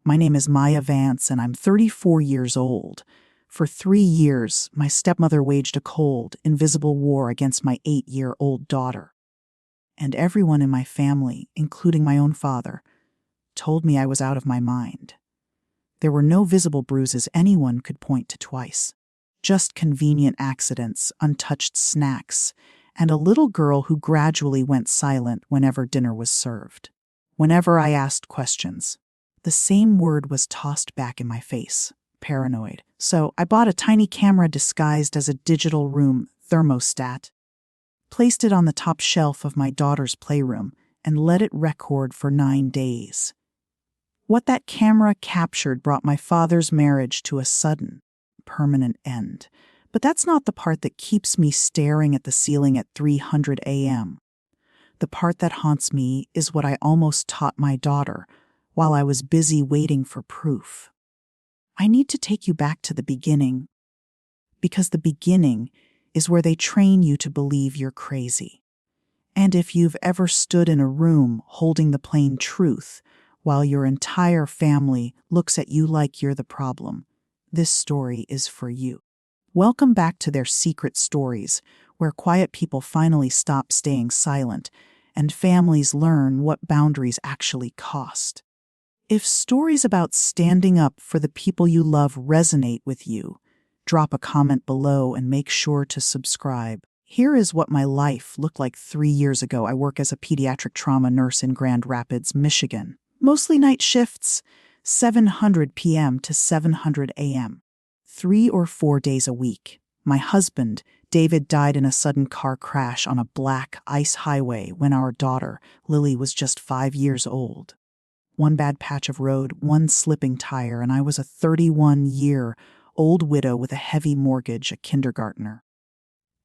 My name is Maya Vance, and I'm 34 years old. For 3 years, my stepmother waged a cold, invisible war against my 8-year-old daughter. And everyone in my family, including my own father, told me I was out of my mind. There were no visible bruises anyone could point to twice. Just convenient accidents, untouched snacks, and a little girl who gradually went silent whenever dinner was served. Whenever I asked questions, the same word was tossed back in my face: paranoid. So I bought a tiny camera disguised as a digital room thermostat, placed it on the top shelf of my daughter's playroom, and let it record for 9 days. What that camera captured brought my father's marriage to a sudden, permanent end. But that's not the part that keeps me staring at the ceiling at 300 a.m. The part that haunts me is what I almost taught my daughter while I was busy waiting for proof. I need to take you back to the beginning, because the beginning is where they train you to believe you're crazy. And if you've ever stood in a room holding the plain truth while your entire family looks at you like you're the problem, this story is for you. Welcome back to Their Secret Stories, where quiet people finally stop staying silent and families learn what boundaries actually cost. If stories about standing up for the people you love resonate with you, drop a comment below and make sure to subscribe. Here is what my life looked like 3 years ago. I work as a pediatric trauma nurse in Grand Rapids, Michigan. Mostly night shifts, 700 p.m. to 700 a.m. 3 or 4 days a week. My husband, David, died in a sudden car crash on a black ice highway when our daughter, Lily, was just 5 years old. One bad patch of road, one slipping tire, and I was a 31-year-old widow with a heavy mortgage, a kindergartner,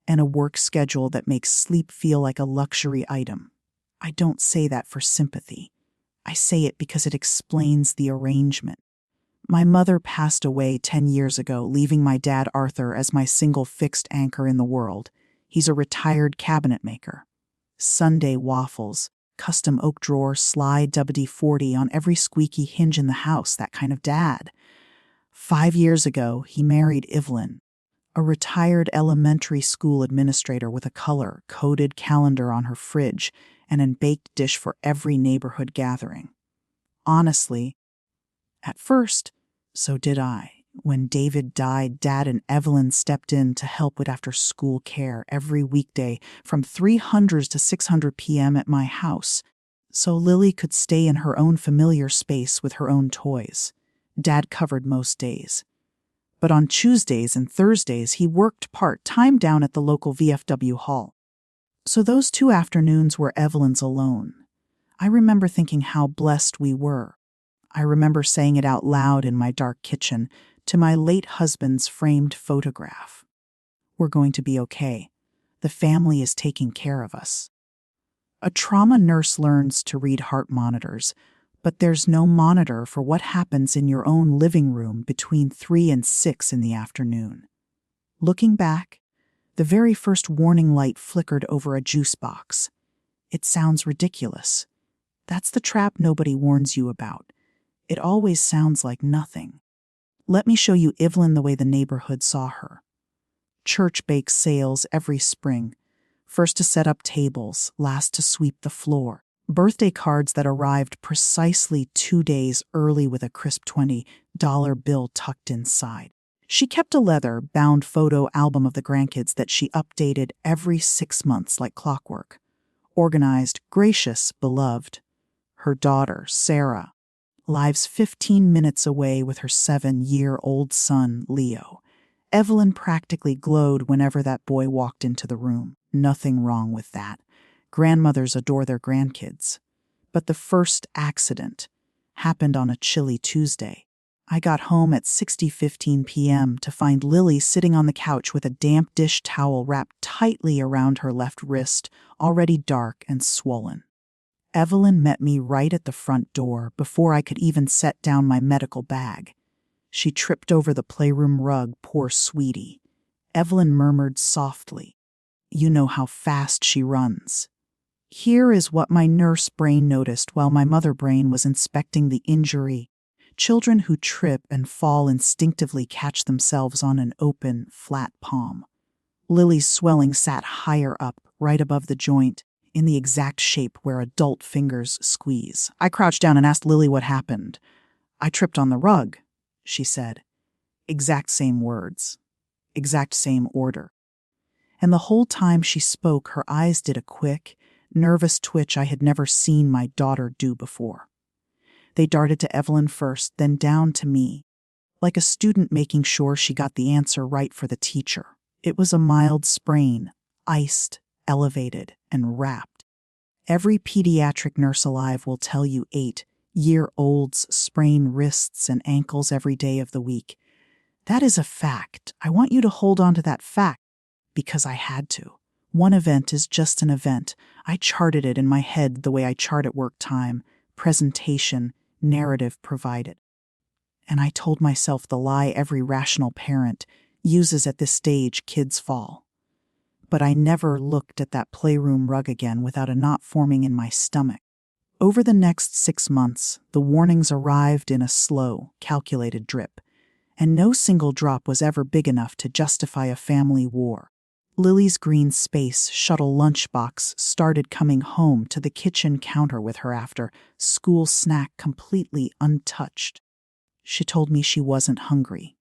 and a work schedule that makes sleep feel like a luxury item. I don't say that for sympathy. I say it because it explains the arrangement. My mother passed away 10 years ago, leaving my dad Arthur as my single fixed anchor in the world. He's a retired cabinet maker. Sunday waffles, custom oak drawer, slide WD-40 on every squeaky hinge in the house, that kind of dad. 5 years ago, he married Evelyn, a retired elementary school administrator with a color-coded calendar on her fridge and a baked dish for every neighborhood gathering. Honestly, at first, so did I. When David died, Dad and Evelyn stepped in to help with after-school care every weekday from 300 to 600 p.m. at my house, so Lily could stay in her own familiar space with her own toys. Dad covered most days. But on Tuesdays and Thursdays, he worked part-time down at the local VFW hall. So those 2 afternoons were Evelyn's alone. I remember thinking how blessed we were. I remember saying it out loud in my dark kitchen to my late husband's framed photograph. We're going to be okay. The family is taking care of us. A trauma nurse learns to read heart monitors, but there's no monitor for what happens in your own living room between 3 and 6 in the afternoon. Looking back, the very first warning light flickered over a juice box. It sounds ridiculous. That's the trap nobody warns you about. It always sounds like nothing. Let me show you Evelyn the way the neighborhood saw her. Church bake sales every spring. First to set up tables, last to sweep the floor. Birthday cards that arrived precisely 2 days early with a crisp $20 bill tucked inside. She kept a leather-bound photo album of the grandkids that she updated every 6 months like clockwork. Organized, gracious, beloved. Her daughter, Sarah, lives 15 minutes away with her 7-year-old son, Leo. Evelyn practically glowed whenever that boy walked into the room. Nothing wrong with that. Grandmothers adore their grandkids. But the first accident happened on a chilly Tuesday. I got home at 6:15 p.m. to find Lily sitting on the couch with a damp dish towel wrapped tightly around her left wrist, already dark and swollen. Evelyn met me right at the front door before I could even set down my medical bag. She tripped over the playroom rug, poor sweetie. Evelyn murmured softly, "You know how fast she runs." Here is what my nurse brain noticed while my mother brain was inspecting the injury. Children who trip and fall instinctively catch themselves on an open, flat palm. Lily's swelling sat higher up, right above the joint, in the exact shape where adult fingers squeeze. I crouched down and asked Lily what happened. "I tripped on the rug," she said. Exact same words. Exact same order. And the whole time she spoke, her eyes did a quick, nervous twitch I had never seen my daughter do before. They darted to Evelyn first, then down to me, like a student making sure she got the answer right for the teacher. It was a mild sprain, iced, elevated, and wrapped. Every pediatric nurse alive will tell you 8-year-olds sprain wrists and ankles every day of the week. That is a fact. I want you to hold on to that fact because I had to. One event is just an event. I charted it in my head the way I chart at work time, presentation, narrative provided. And I told myself the lie every rational parent uses at this stage: kids fall. But I never looked at that playroom rug again without a knot forming in my stomach. Over the next 6 months, the warnings arrived in a slow, calculated drip, and no single drop was ever big enough to justify a family war. Lily's green space shuttle lunchbox started coming home to the kitchen counter with her after school snack completely untouched. She told me she wasn't hungry.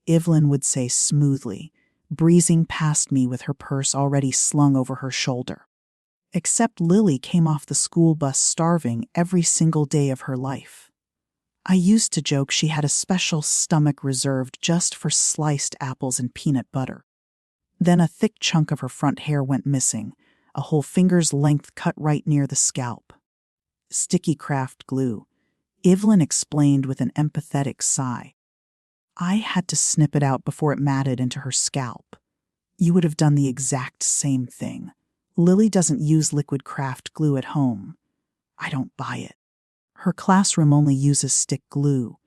Evelyn would say smoothly, breezing past me with her purse already slung over her shoulder. Except Lily came off the school bus starving every single day of her life. I used to joke she had a special stomach reserved just for sliced apples and peanut butter. Then a thick chunk of her front hair went missing, a whole finger's length cut right near the scalp. Sticky craft glue, Evelyn explained with an empathetic sigh. I had to snip it out before it matted into her scalp. You would have done the exact same thing. Lily doesn't use liquid craft glue at home. I don't buy it. Her classroom only uses stick glue.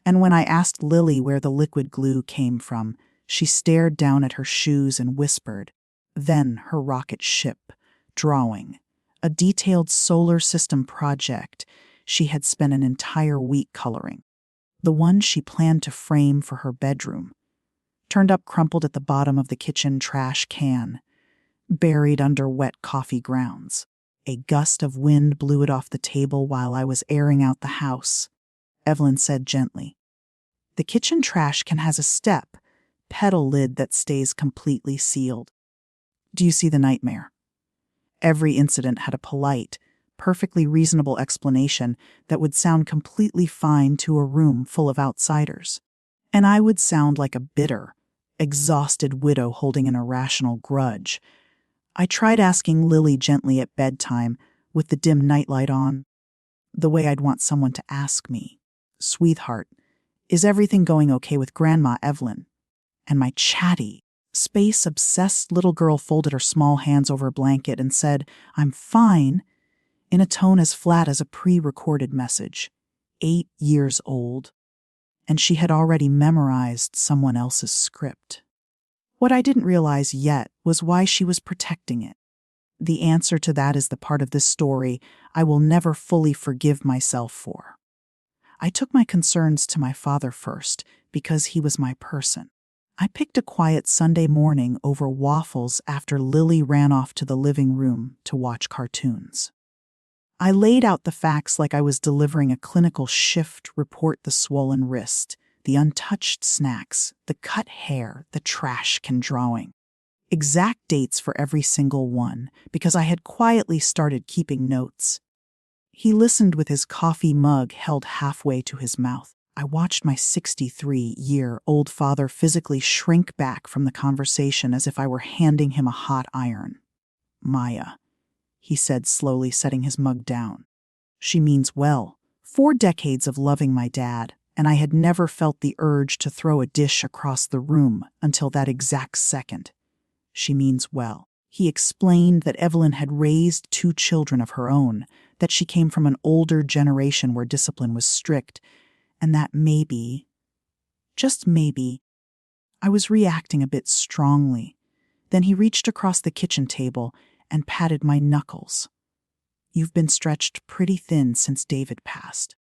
And when I asked Lily where the liquid glue came from, she stared down at her shoes and whispered. Then her rocket ship, drawing, a detailed solar system project she had spent an entire week coloring. The one she planned to frame for her bedroom. Turned up crumpled at the bottom of the kitchen trash can, buried under wet coffee grounds. A gust of wind blew it off the table while I was airing out the house. Evelyn said gently, "The kitchen trash can has a step, pedal lid that stays completely sealed. Do you see the nightmare?" Every incident had a polite, perfectly reasonable explanation that would sound completely fine to a room full of outsiders. And I would sound like a bitter, exhausted widow holding an irrational grudge. I tried asking Lily gently at bedtime, with the dim nightlight on, the way I'd want someone to ask me, "Sweetheart, is everything going okay with Grandma Evelyn?" And my chatty, space-obsessed little girl folded her small hands over a blanket and said, "I'm fine," in a tone as flat as a pre-recorded message. 8 years old. And she had already memorized someone else's script. What I didn't realize yet was why she was protecting it. The answer to that is the part of this story I will never fully forgive myself for. I took my concerns to my father first because he was my person. I picked a quiet Sunday morning over waffles after Lily ran off to the living room to watch cartoons. I laid out the facts like I was delivering a clinical shift report: the swollen wrist, the untouched snacks, the cut hair, the trash can drawing. Exact dates for every single one, because I had quietly started keeping notes. He listened with his coffee mug held halfway to his mouth. I watched my 63-year-old father physically shrink back from the conversation as if I were handing him a hot iron. "Maya," he said slowly, setting his mug down. "She means well. 4 decades of loving my dad, and I had never felt the urge to throw a dish across the room until that exact second. She means well." He explained that Evelyn had raised 2 children of her own, that she came from an older generation where discipline was strict, and that maybe, just maybe, I was reacting a bit strongly. Then he reached across the kitchen table and patted my knuckles. "You've been stretched pretty thin since David passed.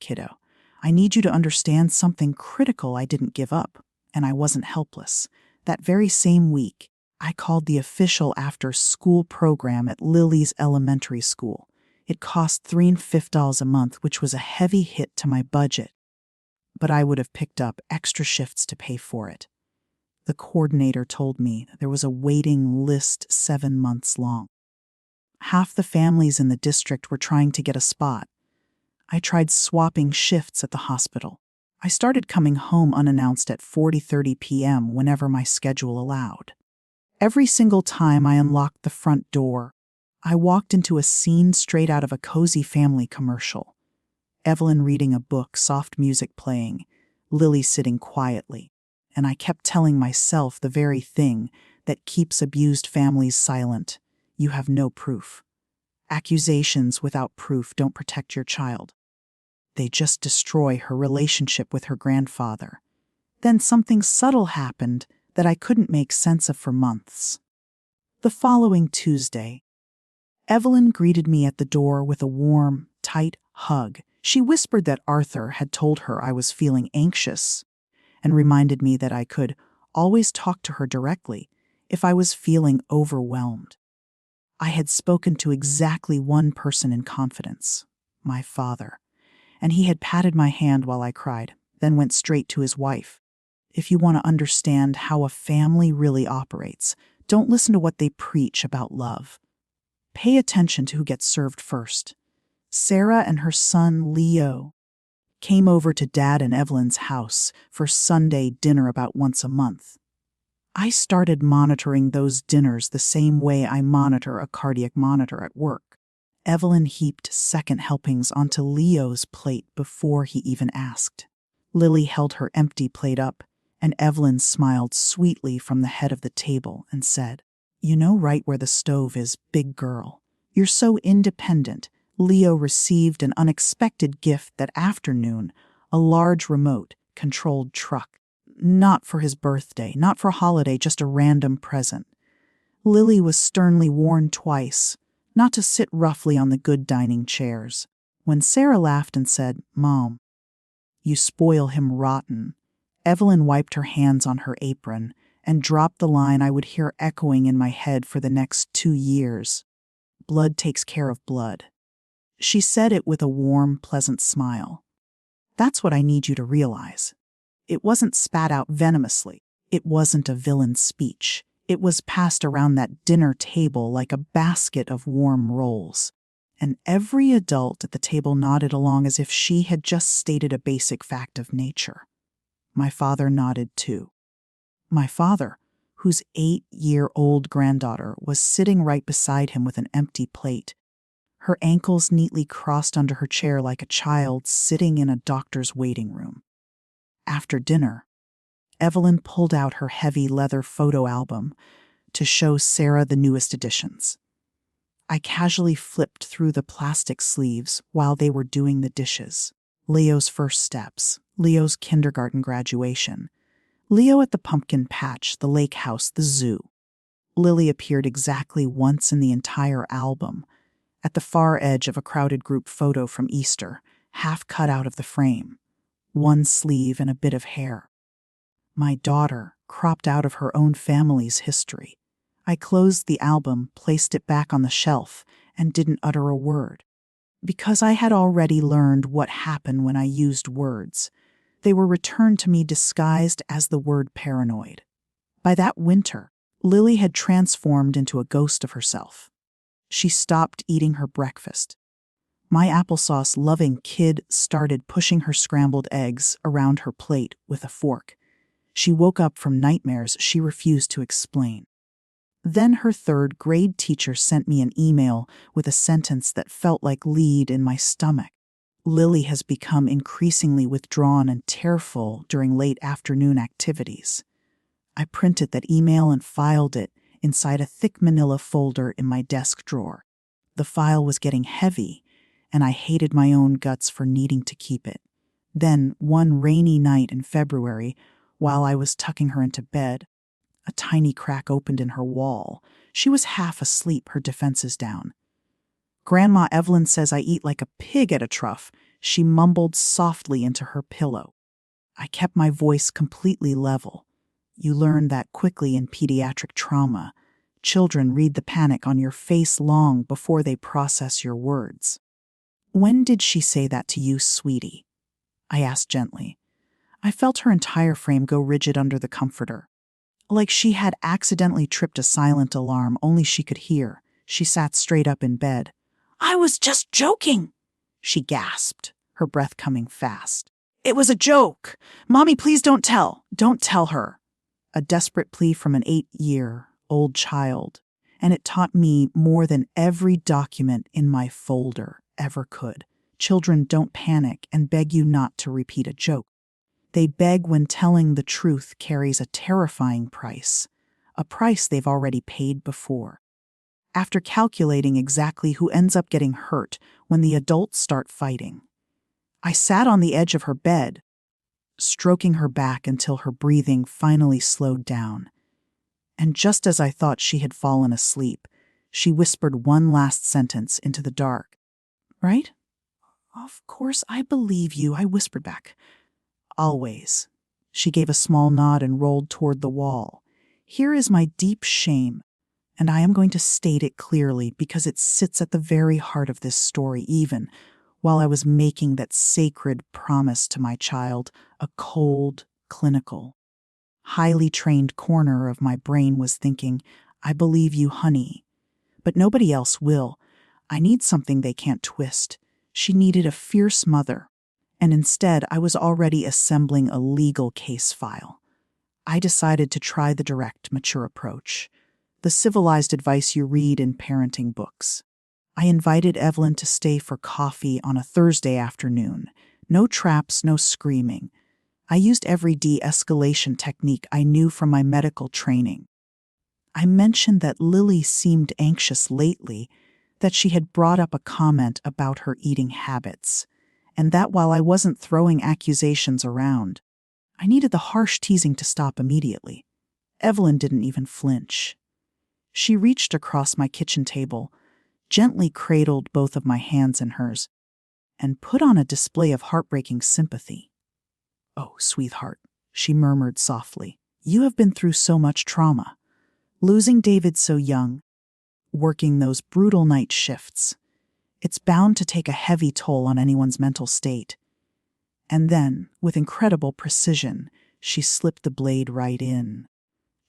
Kiddo, I need you to understand something critical. I didn't give up, and I wasn't helpless. That very same week, I called the official after-school program at Lily's elementary school. It cost $350 a month, which was a heavy hit to my budget, but I would have picked up extra shifts to pay for it. The coordinator told me there was a waiting list 7 months long. Half the families in the district were trying to get a spot. I tried swapping shifts at the hospital. I started coming home unannounced at 40:30 p.m. whenever my schedule allowed. Every single time I unlocked the front door, I walked into a scene straight out of a cozy family commercial. Evelyn reading a book, soft music playing, Lily sitting quietly, and I kept telling myself the very thing that keeps abused families silent. You have no proof. Accusations without proof don't protect your child. They just destroy her relationship with her grandfather. Then something subtle happened that I couldn't make sense of for months. The following Tuesday, Evelyn greeted me at the door with a warm, tight hug. She whispered that Arthur had told her I was feeling anxious and reminded me that I could always talk to her directly if I was feeling overwhelmed. I had spoken to exactly one person in confidence, my father, and he had patted my hand while I cried, then went straight to his wife. If you want to understand how a family really operates, don't listen to what they preach about love. Pay attention to who gets served first. Sarah and her son, Leo, came over to Dad and Evelyn's house for Sunday dinner about once a month. I started monitoring those dinners the same way I monitor a cardiac monitor at work. Evelyn heaped second helpings onto Leo's plate before he even asked. Lily held her empty plate up, and Evelyn smiled sweetly from the head of the table and said, "You know right where the stove is, big girl. You're so independent." Leo received an unexpected gift that afternoon, a large remote-controlled truck. Not for his birthday, not for a holiday, just a random present. Lily was sternly warned twice not to sit roughly on the good dining chairs. When Sarah laughed and said, "Mom, you spoil him rotten," Evelyn wiped her hands on her apron and dropped the line I would hear echoing in my head for the next 2 years. "Blood takes care of blood." She said it with a warm, pleasant smile. "That's what I need you to realize." It wasn't spat out venomously. It wasn't a villain's speech. It was passed around that dinner table like a basket of warm rolls. And every adult at the table nodded along as if she had just stated a basic fact of nature. My father nodded too. My father, whose 8-year-old granddaughter was sitting right beside him with an empty plate, her ankles neatly crossed under her chair like a child sitting in a doctor's waiting room. After dinner, Evelyn pulled out her heavy leather photo album to show Sarah the newest additions. I casually flipped through the plastic sleeves while they were doing the dishes. Leo's first steps, Leo's kindergarten graduation, Leo at the pumpkin patch, the lake house, the zoo. Lily appeared exactly once in the entire album, at the far edge of a crowded group photo from Easter, half cut out of the frame, one sleeve and a bit of hair. My daughter, cropped out of her own family's history. I closed the album, placed it back on the shelf, and didn't utter a word. Because I had already learned what happened when I used words. They were returned to me disguised as the word paranoid. By that winter, Lily had transformed into a ghost of herself. She stopped eating her breakfast. My applesauce-loving kid started pushing her scrambled eggs around her plate with a fork. She woke up from nightmares she refused to explain. Then her third-grade teacher sent me an email with a sentence that felt like lead in my stomach. Lily has become increasingly withdrawn and tearful during late afternoon activities. I printed that email and filed it inside a thick manila folder in my desk drawer. The file was getting heavy, and I hated my own guts for needing to keep it. Then, one rainy night in February, while I was tucking her into bed, a tiny crack opened in her wall. She was half asleep, her defenses down. "Grandma Evelyn says I eat like a pig at a trough. She mumbled softly into her pillow. I kept my voice completely level. You learn that quickly in pediatric trauma. Children read the panic on your face long before they process your words. When did she say that to you, sweetie? I asked gently. I felt her entire frame go rigid under the comforter. Like she had accidentally tripped a silent alarm only she could hear. She sat straight up in bed. I was just joking, she gasped, her breath coming fast. It was a joke. Mommy, please don't tell. Don't tell her. A desperate plea from an 8-year-old child, and it taught me more than every document in my folder ever could. Children don't panic and beg you not to repeat a joke. They beg when telling the truth carries a terrifying price, a price they've already paid before. After calculating exactly who ends up getting hurt when the adults start fighting, I sat on the edge of her bed, stroking her back until her breathing finally slowed down. And just as I thought she had fallen asleep, she whispered one last sentence into the dark. Right? Of course, I believe you, I whispered back. Always. She gave a small nod and rolled toward the wall. Here is my deep shame, and I am going to state it clearly because it sits at the very heart of this story, even while I was making that sacred promise to my child. A cold, clinical, highly trained corner of my brain was thinking, I believe you, honey, but nobody else will. I need something they can't twist. She needed a fierce mother, and instead I was already assembling a legal case file. I decided to try the direct, mature approach, the civilized advice you read in parenting books. I invited Evelyn to stay for coffee on a Thursday afternoon. No traps, no screaming. I used every de-escalation technique I knew from my medical training. I mentioned that Lily seemed anxious lately, that she had brought up a comment about her eating habits, and that while I wasn't throwing accusations around, I needed the harsh teasing to stop immediately. Evelyn didn't even flinch. She reached across my kitchen table, gently cradled both of my hands in hers, and put on a display of heartbreaking sympathy. Oh, sweetheart, she murmured softly, you have been through so much trauma. Losing David so young, working those brutal night shifts. It's bound to take a heavy toll on anyone's mental state. And then, with incredible precision, she slipped the blade right in.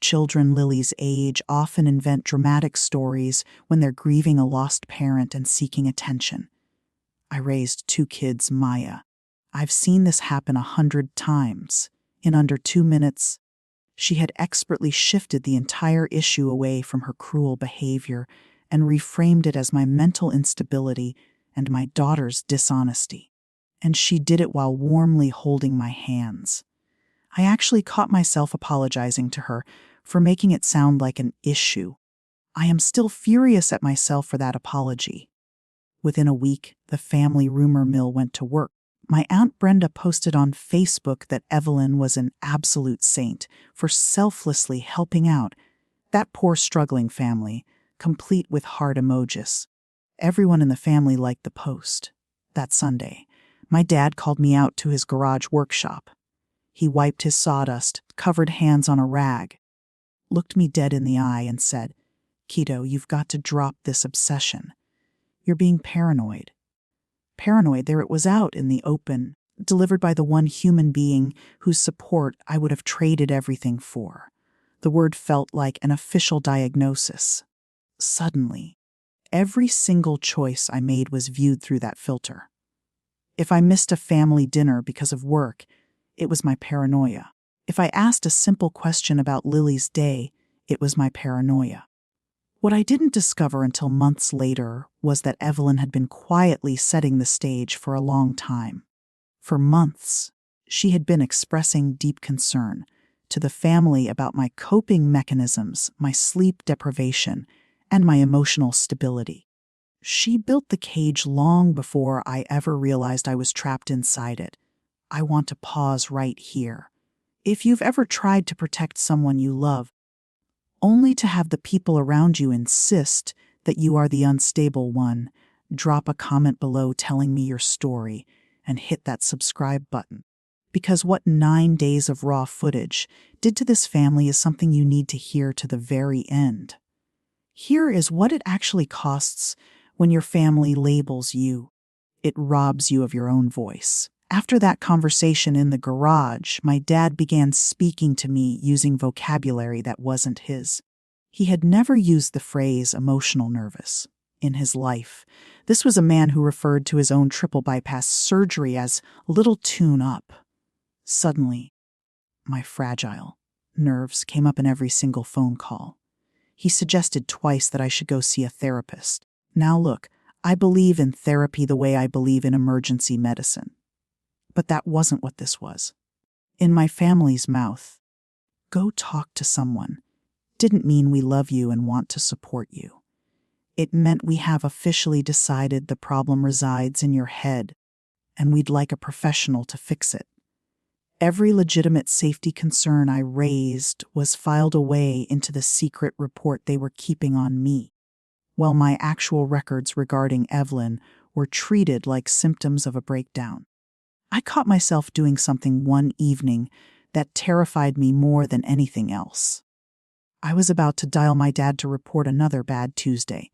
Children Lily's age often invent dramatic stories when they're grieving a lost parent and seeking attention. I raised 2 kids, Maya. I've seen this happen 100 times. In under 2 minutes, she had expertly shifted the entire issue away from her cruel behavior and reframed it as my mental instability and my daughter's dishonesty. And she did it while warmly holding my hands. I actually caught myself apologizing to her for making it sound like an issue. I am still furious at myself for that apology. Within a week, the family rumor mill went to work. My Aunt Brenda posted on Facebook that Evelyn was an absolute saint for selflessly helping out that poor struggling family, complete with heart emojis. Everyone in the family liked the post. That Sunday, my dad called me out to his garage workshop. He wiped his sawdust, covered hands on a rag, looked me dead in the eye and said, Kiddo, you've got to drop this obsession. You're being paranoid. Paranoid, there it was out in the open, delivered by the one human being whose support I would have traded everything for. The word felt like an official diagnosis. Suddenly, every single choice I made was viewed through that filter. If I missed a family dinner because of work, it was my paranoia. If I asked a simple question about Lily's day, it was my paranoia. What I didn't discover until months later was that Evelyn had been quietly setting the stage for a long time. For months, she had been expressing deep concern to the family about my coping mechanisms, my sleep deprivation, and my emotional stability. She built the cage long before I ever realized I was trapped inside it. I want to pause right here. If you've ever tried to protect someone you love, only to have the people around you insist that you are the unstable one, drop a comment below telling me your story, and hit that subscribe button. Because what 9 days of raw footage did to this family is something you need to hear to the very end. Here is what it actually costs when your family labels you. It robs you of your own voice. After that conversation in the garage, my dad began speaking to me using vocabulary that wasn't his. He had never used the phrase emotional nervous in his life. This was a man who referred to his own triple bypass surgery as a little tune-up. Suddenly, my fragile nerves came up in every single phone call. He suggested twice that I should go see a therapist. Now look, I believe in therapy the way I believe in emergency medicine. But that wasn't what this was. In my family's mouth, go talk to someone didn't mean we love you and want to support you. It meant we have officially decided the problem resides in your head, and we'd like a professional to fix it. Every legitimate safety concern I raised was filed away into the secret report they were keeping on me, while my actual records regarding Evelyn were treated like symptoms of a breakdown. I caught myself doing something one evening that terrified me more than anything else. I was about to dial my dad to report another bad Tuesday.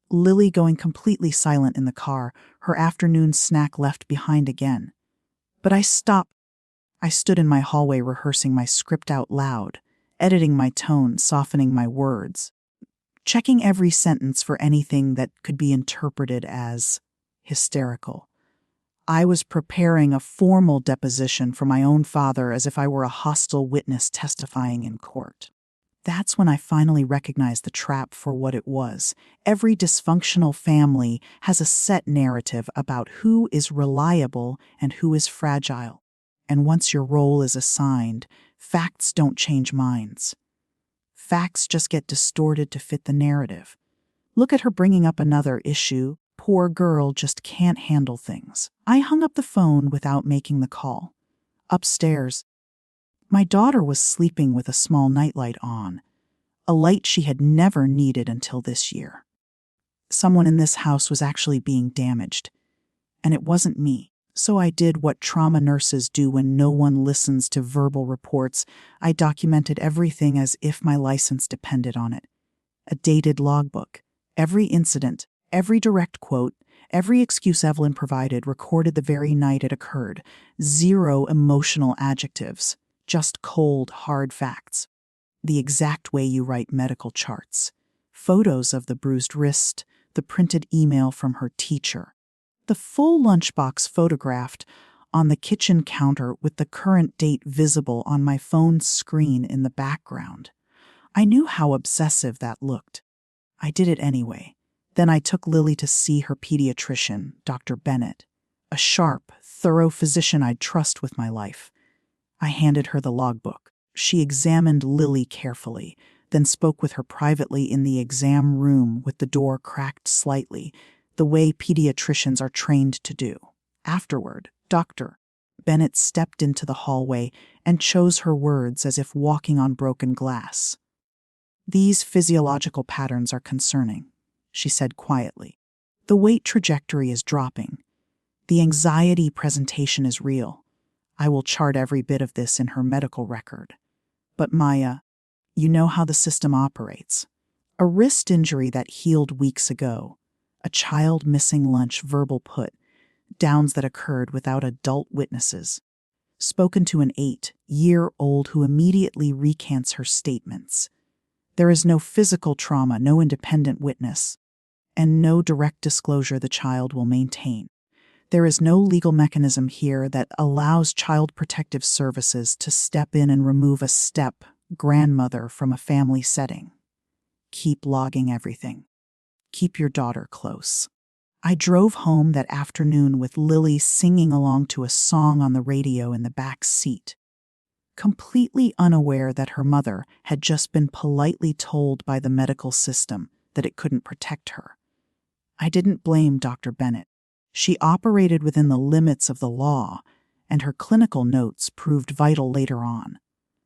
Lily going completely silent in the car, her afternoon snack left behind again. But I stopped. I stood in my hallway rehearsing my script out loud, editing my tone, softening my words, checking every sentence for anything that could be interpreted as hysterical. I was preparing a formal deposition for my own father as if I were a hostile witness testifying in court. That's when I finally recognized the trap for what it was. Every dysfunctional family has a set narrative about who is reliable and who is fragile. And once your role is assigned, facts don't change minds. Facts just get distorted to fit the narrative. Look at her bringing up another issue. Poor girl just can't handle things. I hung up the phone without making the call. Upstairs, my daughter was sleeping with a small nightlight on, a light she had never needed until this year. Someone in this house was actually being damaged, and it wasn't me. So I did what trauma nurses do when no one listens to verbal reports. I documented everything as if my license depended on it. A dated logbook, every incident, every direct quote, every excuse Evelyn provided recorded the very night it occurred. 0 emotional adjectives, just cold, hard facts. The exact way you write medical charts. Photos of the bruised wrist, the printed email from her teacher. The full lunchbox photographed on the kitchen counter with the current date visible on my phone's screen in the background. I knew how obsessive that looked. I did it anyway. Then I took Lily to see her pediatrician, Dr. Bennett, a sharp, thorough physician I'd trust with my life. I handed her the logbook. She examined Lily carefully, then spoke with her privately in the exam room with the door cracked slightly, the way pediatricians are trained to do. Afterward, Dr. Bennett stepped into the hallway and chose her words as if walking on broken glass. "These physiological patterns are concerning," she said quietly. "The weight trajectory is dropping. The anxiety presentation is real. I will chart every bit of this in her medical record. But Maya, you know how the system operates. A wrist injury that healed weeks ago, a child missing lunch verbal put, downs that occurred without adult witnesses, spoken to an 8-year-old who immediately recants her statements. There is no physical trauma, no independent witness, and no direct disclosure the child will maintain. There is no legal mechanism here that allows Child Protective Services to step in and remove a step-grandmother from a family setting. Keep logging everything. Keep your daughter close." I drove home that afternoon with Lily singing along to a song on the radio in the back seat, completely unaware that her mother had just been politely told by the medical system that it couldn't protect her. I didn't blame Dr. Bennett. She operated within the limits of the law, and her clinical notes proved vital later on.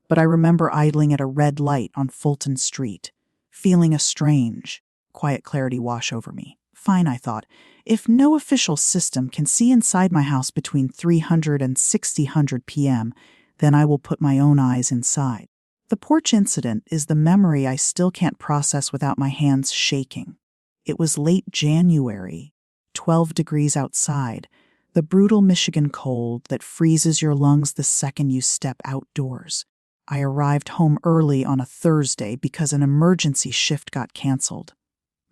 But I remember idling at a red light on Fulton Street, feeling a strange, quiet clarity wash over me. Fine, I thought. If no official system can see inside my house between 300 and 600 p.m., then I will put my own eyes inside. The porch incident is the memory I still can't process without my hands shaking. It was late January, 12 degrees outside, the brutal Michigan cold that freezes your lungs the second you step outdoors. I arrived home early on a Thursday because an emergency shift got canceled.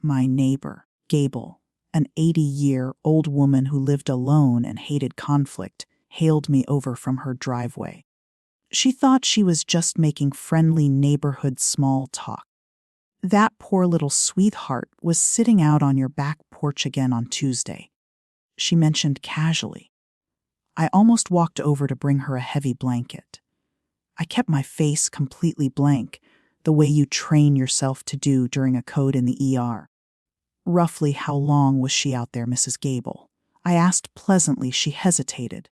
My neighbor, Gable, an 80-year-old woman who lived alone and hated conflict, hailed me over from her driveway. She thought she was just making friendly neighborhood small talk. That poor little sweetheart was sitting out on your back porch again on Tuesday, she mentioned casually. I almost walked over to bring her a heavy blanket. I kept my face completely blank, the way you train yourself to do during a code in the ER. Roughly how long was she out there, Mrs. Gable? I asked pleasantly. She hesitated,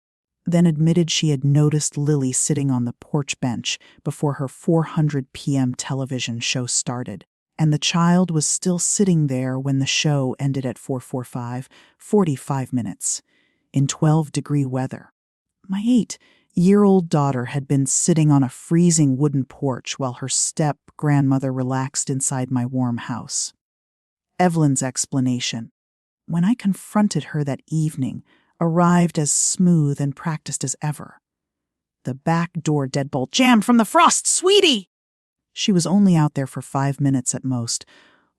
then admitted she had noticed Lily sitting on the porch bench before her 400 p.m. television show started, and the child was still sitting there when the show ended at 4:45, 45 minutes, in 12-degree weather. My 8-year-old daughter had been sitting on a freezing wooden porch while her step-grandmother relaxed inside my warm house. Evelyn's explanation, when I confronted her that evening, arrived as smooth and practiced as ever. The back door deadbolt jammed from the frost, sweetie! She was only out there for 5 minutes at most,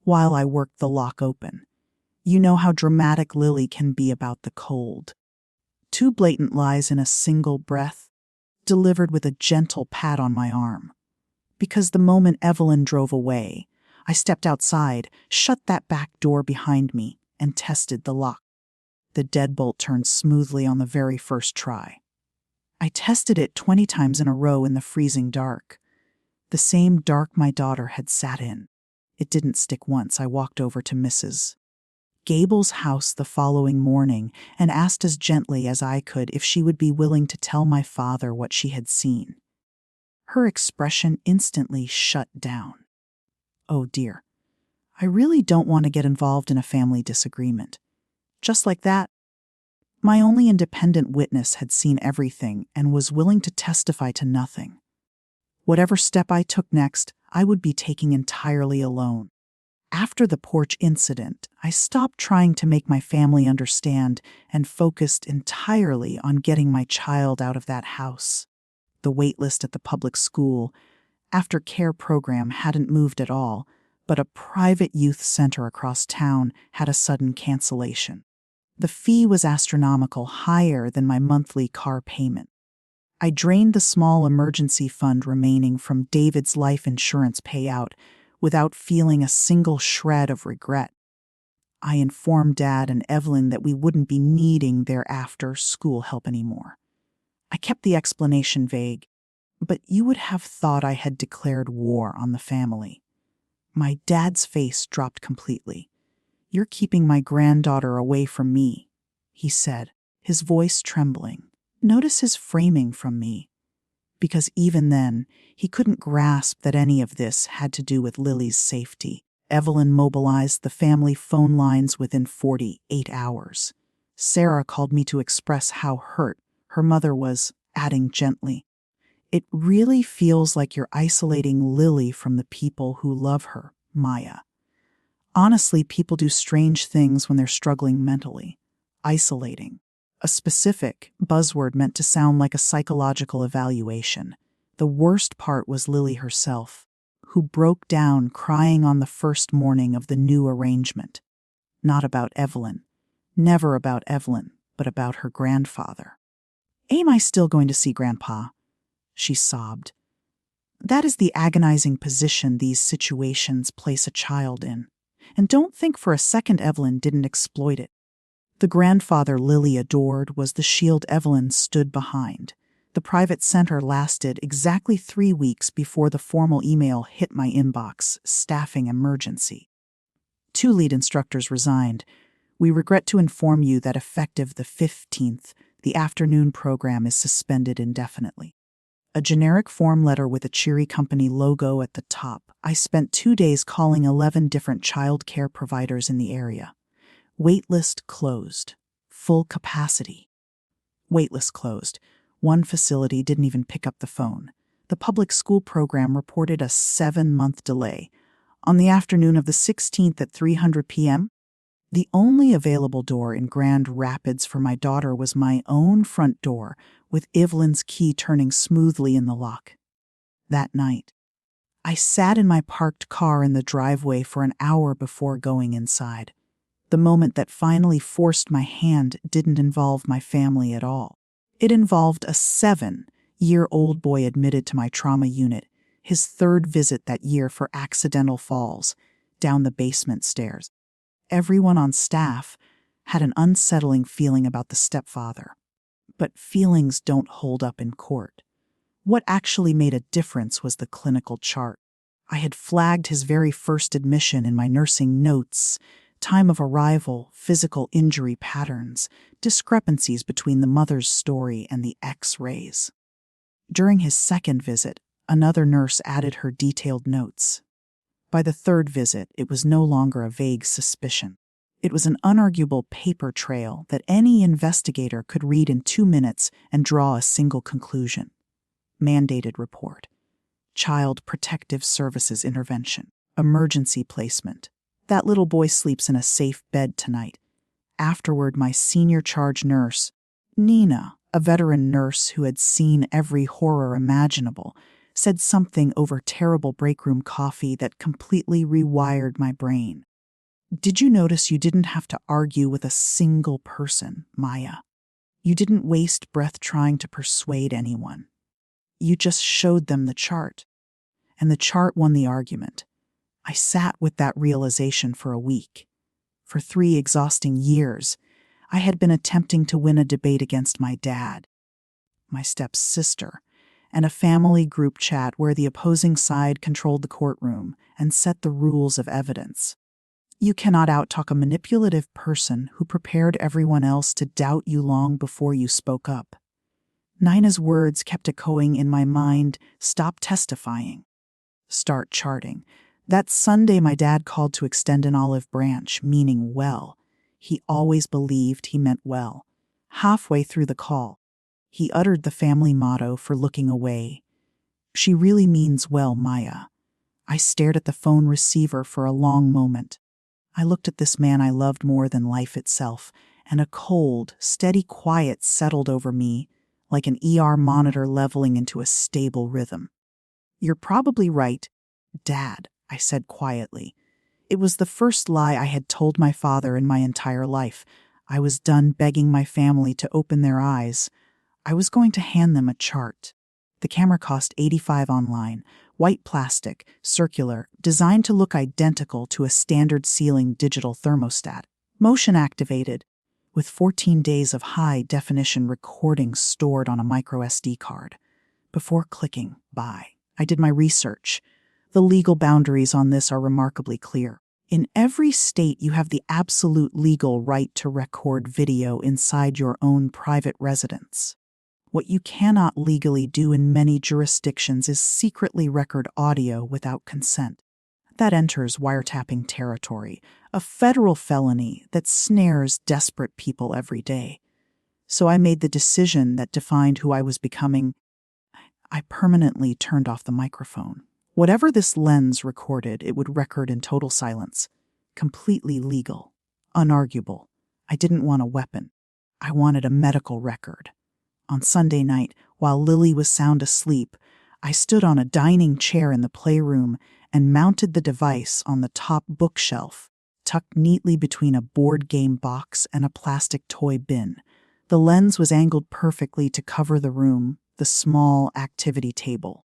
while I worked the lock open. You know how dramatic Lily can be about the cold. 2 blatant lies in a single breath, delivered with a gentle pat on my arm. Because the moment Evelyn drove away, I stepped outside, shut that back door behind me, and tested the lock. The deadbolt turned smoothly on the very first try. I tested it 20 times in a row in the freezing dark. The same dark my daughter had sat in. It didn't stick once. I walked over to Mrs. Gable's house the following morning and asked as gently as I could if she would be willing to tell my father what she had seen. Her expression instantly shut down. Oh dear, I really don't want to get involved in a family disagreement. Just like that, my only independent witness had seen everything and was willing to testify to nothing. Whatever step I took next, I would be taking entirely alone. After the porch incident, I stopped trying to make my family understand and focused entirely on getting my child out of that house. The waitlist at the public school, after-care program hadn't moved at all, but a private youth center across town had a sudden cancellation. The fee was astronomical, higher than my monthly car payment. I drained the small emergency fund remaining from David's life insurance payout without feeling a single shred of regret. I informed Dad and Evelyn that we wouldn't be needing their after-school help anymore. I kept the explanation vague, but you would have thought I had declared war on the family. My dad's face dropped completely. "You're keeping my granddaughter away from me," he said, his voice trembling. Notice his framing from me, because even then, he couldn't grasp that any of this had to do with Lily's safety. Evelyn mobilized the family phone lines within 48 hours. Sarah called me to express how hurt her mother was, adding gently, "It really feels like you're isolating Lily from the people who love her, Maya." Honestly, people do strange things when they're struggling mentally. Isolating. A specific buzzword meant to sound like a psychological evaluation. The worst part was Lily herself, who broke down crying on the first morning of the new arrangement. Not about Evelyn. Never about Evelyn, but about her grandfather. "Am I still going to see Grandpa?" she sobbed. That is the agonizing position these situations place a child in. And don't think for a second Evelyn didn't exploit it. The grandfather Lily adored was the shield Evelyn stood behind. The private center lasted exactly 3 weeks before the formal email hit my inbox, staffing emergency. 2 lead instructors resigned. We regret to inform you that effective the 15th, the afternoon program is suspended indefinitely. A generic form letter with a cheery company logo at the top. I spent 2 days calling 11 different child care providers in the area. Waitlist closed. Full capacity. Waitlist closed. One facility didn't even pick up the phone. The public school program reported a 7-month delay. On the afternoon of the 16th at 3:00 p.m., the only available door in Grand Rapids for my daughter was my own front door, with Evelyn's key turning smoothly in the lock. That night, I sat in my parked car in the driveway for an hour before going inside. The moment that finally forced my hand didn't involve my family at all. It involved a 7-year-old boy admitted to my trauma unit, his 3rd visit that year for accidental falls down the basement stairs. Everyone on staff had an unsettling feeling about the stepfather. But feelings don't hold up in court. What actually made a difference was the clinical chart. I had flagged his very first admission in my nursing notes: time of arrival, physical injury patterns, discrepancies between the mother's story and the X-rays. During his 2nd visit, another nurse added her detailed notes. By the 3rd visit, it was no longer a vague suspicion. It was an unarguable paper trail that any investigator could read in 2 minutes and draw a single conclusion. Mandated report. Child Protective Services intervention. Emergency placement. That little boy sleeps in a safe bed tonight. Afterward, my senior charge nurse, Nina, a veteran nurse who had seen every horror imaginable, said something over terrible break-room coffee that completely rewired my brain. Did you notice you didn't have to argue with a single person, Maya? You didn't waste breath trying to persuade anyone. You just showed them the chart. And the chart won the argument. I sat with that realization for a week. For 3 exhausting years, I had been attempting to win a debate against my dad, my stepsister, and a family group chat where the opposing side controlled the courtroom and set the rules of evidence. You cannot outtalk a manipulative person who prepared everyone else to doubt you long before you spoke up. Nina's words kept echoing in my mind: stop testifying. Start charting. That Sunday my dad called to extend an olive branch, meaning well. He always believed he meant well. Halfway through the call, he uttered the family motto for looking away: "She really means well, Maya." I stared at the phone receiver for a long moment. I looked at this man I loved more than life itself, and a cold, steady quiet settled over me, like an ER monitor leveling into a stable rhythm. "You're probably right, Dad," I said quietly. It was the first lie I had told my father in my entire life. I was done begging my family to open their eyes. I was going to hand them a chart. The camera cost $85 online, white plastic, circular, designed to look identical to a standard ceiling digital thermostat, motion activated, with 14 days of high-definition recordings stored on a micro SD card. Before clicking buy, I did my research. The legal boundaries on this are remarkably clear. In every state, you have the absolute legal right to record video inside your own private residence. What you cannot legally do in many jurisdictions is secretly record audio without consent. That enters wiretapping territory, a federal felony that snares desperate people every day. So I made the decision that defined who I was becoming. I permanently turned off the microphone. Whatever this lens recorded, it would record in total silence. Completely legal. Unarguable. I didn't want a weapon. I wanted a medical record. On Sunday night, while Lily was sound asleep, I stood on a dining chair in the playroom and mounted the device on the top bookshelf, tucked neatly between a board game box and a plastic toy bin. The lens was angled perfectly to cover the room, the small activity table,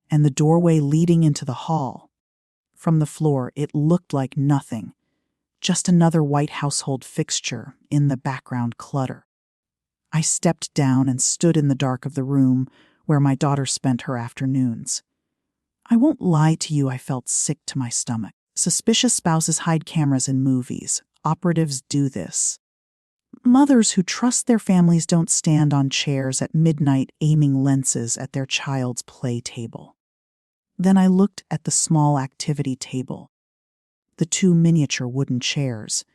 and the doorway leading into the hall. From the floor, it looked like nothing, just another white household fixture in the background clutter. I stepped down and stood in the dark of the room where my daughter spent her afternoons. I won't lie to you, I felt sick to my stomach. Suspicious spouses hide cameras in movies. Operatives do this. Mothers who trust their families don't stand on chairs at midnight aiming lenses at their child's play table. Then I looked at the small activity table, the 2 miniature wooden chairs,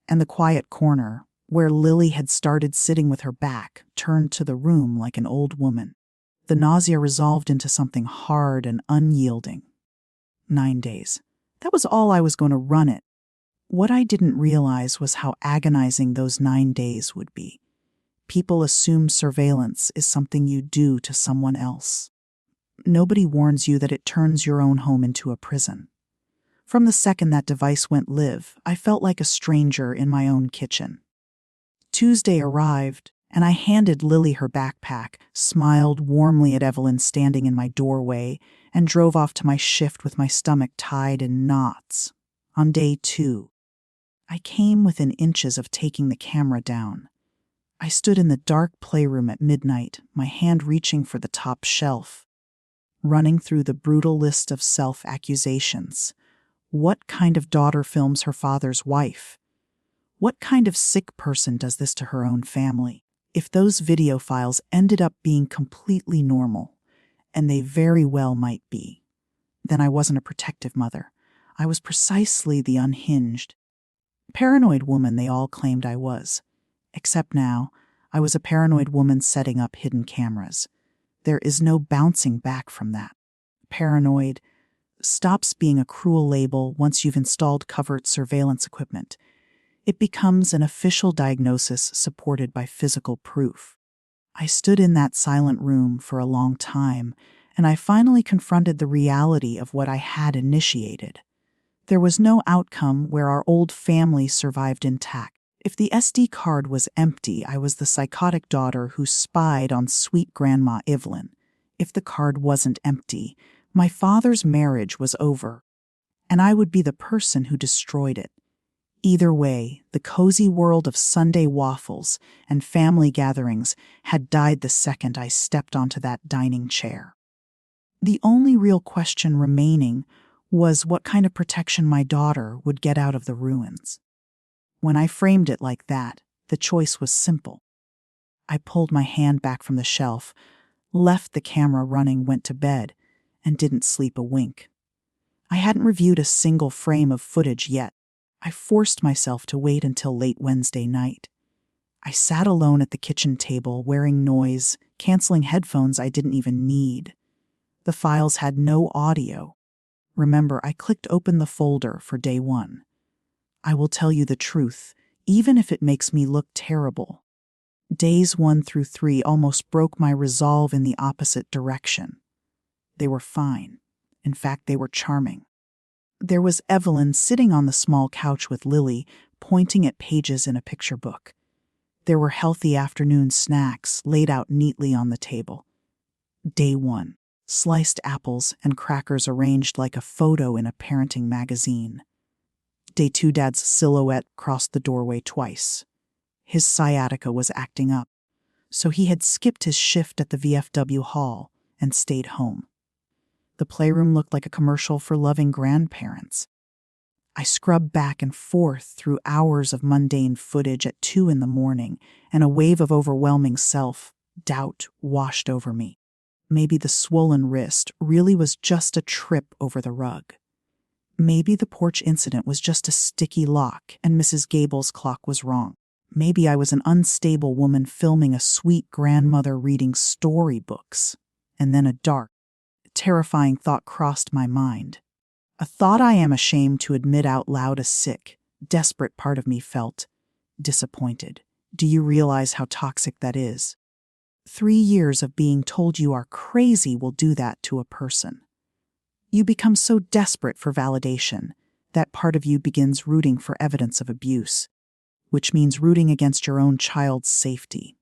and the quiet corner, where Lily had started sitting with her back turned to the room like an old woman. The nausea resolved into something hard and unyielding. 9 days. That was all I was going to run it. What I didn't realize was how agonizing those 9 days would be. People assume surveillance is something you do to someone else. Nobody warns you that it turns your own home into a prison. From the second that device went live, I felt like a stranger in my own kitchen. Tuesday arrived, and I handed Lily her backpack, smiled warmly at Evelyn standing in my doorway, and drove off to my shift with my stomach tied in knots. On day 2, I came within inches of taking the camera down. I stood in the dark playroom at midnight, my hand reaching for the top shelf, running through the brutal list of self-accusations. What kind of daughter films her father's wife? What kind of sick person does this to her own family? If those video files ended up being completely normal, and they very well might be, then I wasn't a protective mother. I was precisely the unhinged, paranoid woman they all claimed I was. Except now, I was a paranoid woman setting up hidden cameras. There is no bouncing back from that. Paranoid stops being a cruel label once you've installed covert surveillance equipment. It becomes an official diagnosis supported by physical proof. I stood in that silent room for a long time, and I finally confronted the reality of what I had initiated. There was no outcome where our old family survived intact. If the SD card was empty, I was the psychotic daughter who spied on sweet Grandma Evelyn. If the card wasn't empty, my father's marriage was over, and I would be the person who destroyed it. Either way, the cozy world of Sunday waffles and family gatherings had died the second I stepped onto that dining chair. The only real question remaining was what kind of protection my daughter would get out of the ruins. When I framed it like that, the choice was simple. I pulled my hand back from the shelf, left the camera running, went to bed, and didn't sleep a wink. I hadn't reviewed a single frame of footage yet. I forced myself to wait until late Wednesday night. I sat alone at the kitchen table, wearing noise, canceling headphones I didn't even need. The files had no audio. Remember, I clicked open the folder for day 1. I will tell you the truth, even if it makes me look terrible. Days 1 through 3 almost broke my resolve in the opposite direction. They were fine. In fact, they were charming. There was Evelyn sitting on the small couch with Lily, pointing at pages in a picture book. There were healthy afternoon snacks laid out neatly on the table. Day 1. Sliced apples and crackers arranged like a photo in a parenting magazine. Day 2, Dad's silhouette crossed the doorway twice. His sciatica was acting up, so he had skipped his shift at the VFW hall and stayed home. The playroom looked like a commercial for loving grandparents. I scrubbed back and forth through hours of mundane footage at 2 in the morning, and a wave of overwhelming self-doubt washed over me. Maybe the swollen wrist really was just a trip over the rug. Maybe the porch incident was just a sticky lock and Mrs. Gable's clock was wrong. Maybe I was an unstable woman filming a sweet grandmother reading storybooks. And then a dark, terrifying thought crossed my mind. A thought I am ashamed to admit out loud. A sick, desperate part of me felt disappointed. Do you realize how toxic that is? 3 years of being told you are crazy will do that to a person. You become so desperate for validation that part of you begins rooting for evidence of abuse, which means rooting against your own child's safety.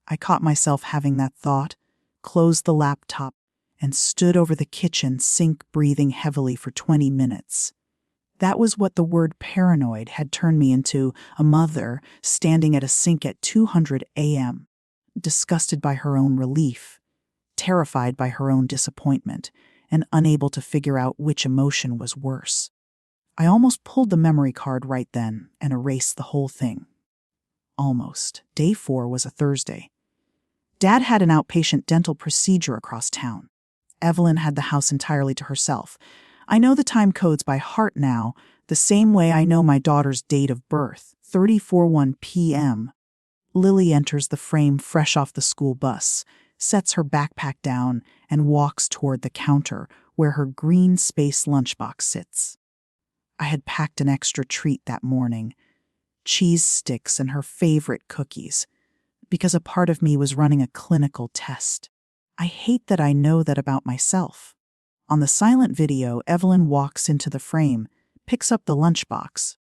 I caught myself having that thought, closed the laptop, and stood over the kitchen sink breathing heavily for 20 minutes. That was what the word paranoid had turned me into, a mother standing at a sink at 200 a.m., disgusted by her own relief, terrified by her own disappointment, and unable to figure out which emotion was worse. I almost pulled the memory card right then and erased the whole thing. Almost. Day 4 was a Thursday. Dad had an outpatient dental procedure across town. Evelyn had the house entirely to herself. I know the time codes by heart now, the same way I know my daughter's date of birth, 3:41 p.m. Lily enters the frame fresh off the school bus, sets her backpack down, and walks toward the counter where her green space lunchbox sits. I had packed an extra treat that morning, cheese sticks and her favorite cookies, because a part of me was running a clinical test. I hate that I know that about myself. On the silent video, Evelyn walks into the frame, picks up the lunchbox,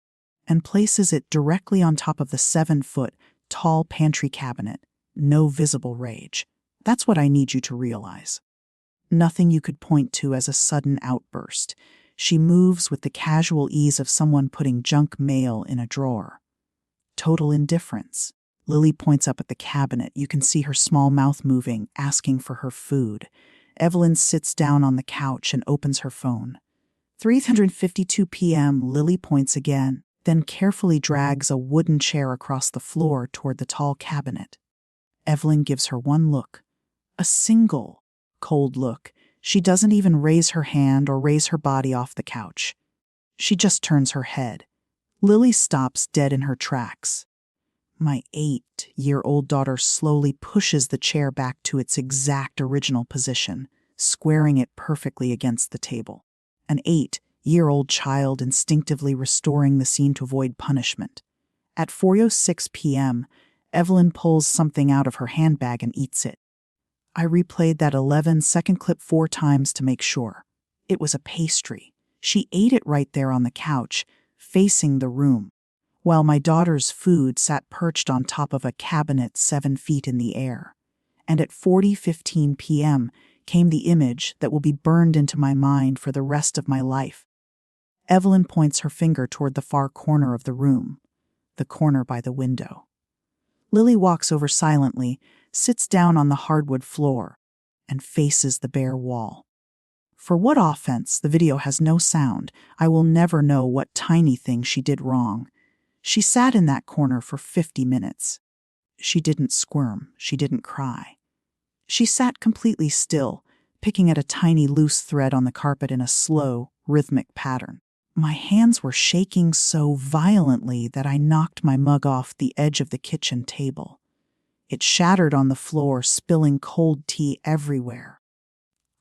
and places it directly on top of the 7-foot tall pantry cabinet. No visible rage. That's what I need you to realize. Nothing you could point to as a sudden outburst. She moves with the casual ease of someone putting junk mail in a drawer. Total indifference. Lily points up at the cabinet. You can see her small mouth moving, asking for her food. Evelyn sits down on the couch and opens her phone. 3:52 p.m. Lily points again, then carefully drags a wooden chair across the floor toward the tall cabinet. Evelyn gives her one look. A single, cold look. She doesn't even raise her hand or raise her body off the couch. She just turns her head. Lily stops dead in her tracks. My 8-year-old daughter slowly pushes the chair back to its exact original position, squaring it perfectly against the table. An 8-year-old child instinctively restoring the scene to avoid punishment. At 4:06 p.m., Evelyn pulls something out of her handbag and eats it. I replayed that 11-second clip 4 times to make sure. It was a pastry. She ate it right there on the couch, facing the room, while my daughter's food sat perched on top of a cabinet 7 feet in the air. And at 4:15 p.m. came the image that will be burned into my mind for the rest of my life. Evelyn points her finger toward the far corner of the room, the corner by the window. Lily walks over silently, sits down on the hardwood floor, and faces the bare wall. For what offense, the video has no sound. I will never know what tiny thing she did wrong. She sat in that corner for 50 minutes. She didn't squirm. She didn't cry. She sat completely still, picking at a tiny loose thread on the carpet in a slow, rhythmic pattern. My hands were shaking so violently that I knocked my mug off the edge of the kitchen table. It shattered on the floor, spilling cold tea everywhere.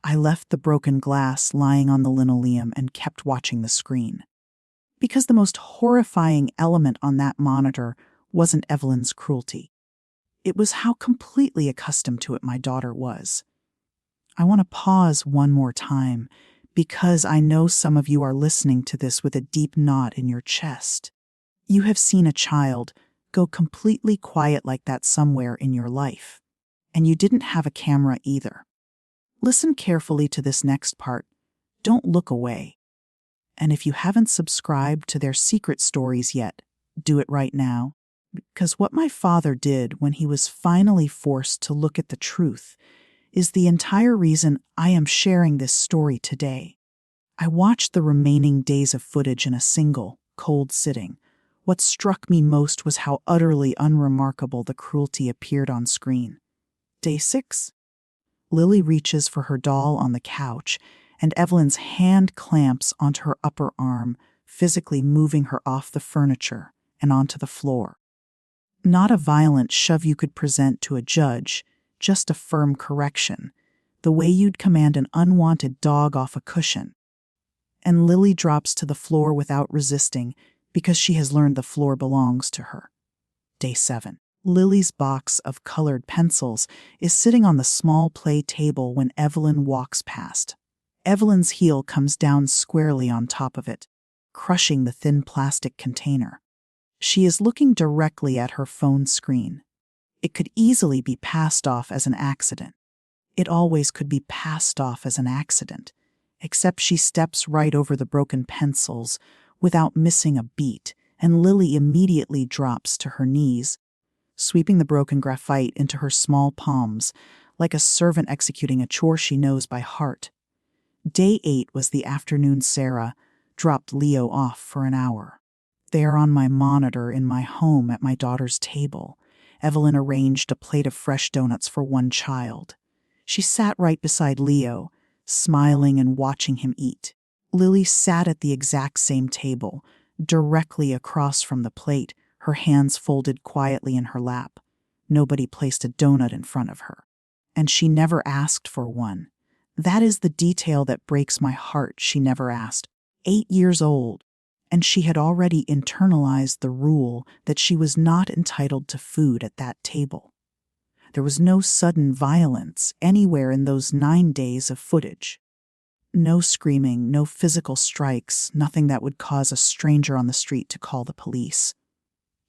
I left the broken glass lying on the linoleum and kept watching the screen. Because the most horrifying element on that monitor wasn't Evelyn's cruelty. It was how completely accustomed to it my daughter was. I want to pause one more time, because I know some of you are listening to this with a deep knot in your chest. You have seen a child go completely quiet like that somewhere in your life, and you didn't have a camera either. Listen carefully to this next part. Don't look away. And if you haven't subscribed to their secret stories yet, do it right now. Because what my father did when he was finally forced to look at the truth is the entire reason I am sharing this story today. I watched the remaining days of footage in a single, cold sitting. What struck me most was how utterly unremarkable the cruelty appeared on screen. Day 6. Lily reaches for her doll on the couch, and Evelyn's hand clamps onto her upper arm, physically moving her off the furniture and onto the floor. Not a violent shove you could present to a judge, just a firm correction, the way you'd command an unwanted dog off a cushion. And Lily drops to the floor without resisting, because she has learned the floor belongs to her. Day 7. Lily's box of colored pencils is sitting on the small play table when Evelyn walks past. Evelyn's heel comes down squarely on top of it, crushing the thin plastic container. She is looking directly at her phone screen. It could easily be passed off as an accident. It always could be passed off as an accident, except she steps right over the broken pencils without missing a beat, and Lily immediately drops to her knees, sweeping the broken graphite into her small palms, like a servant executing a chore she knows by heart. Day 8 was the afternoon Sarah dropped Leo off for an hour. There on my monitor in my home at my daughter's table, Evelyn arranged a plate of fresh donuts for one child. She sat right beside Leo, smiling and watching him eat. Lily sat at the exact same table, directly across from the plate, her hands folded quietly in her lap. Nobody placed a donut in front of her. And she never asked for one. That is the detail that breaks my heart. She never asked. 8 years old, and she had already internalized the rule that she was not entitled to food at that table. There was no sudden violence anywhere in those 9 days of footage. No screaming, no physical strikes, nothing that would cause a stranger on the street to call the police.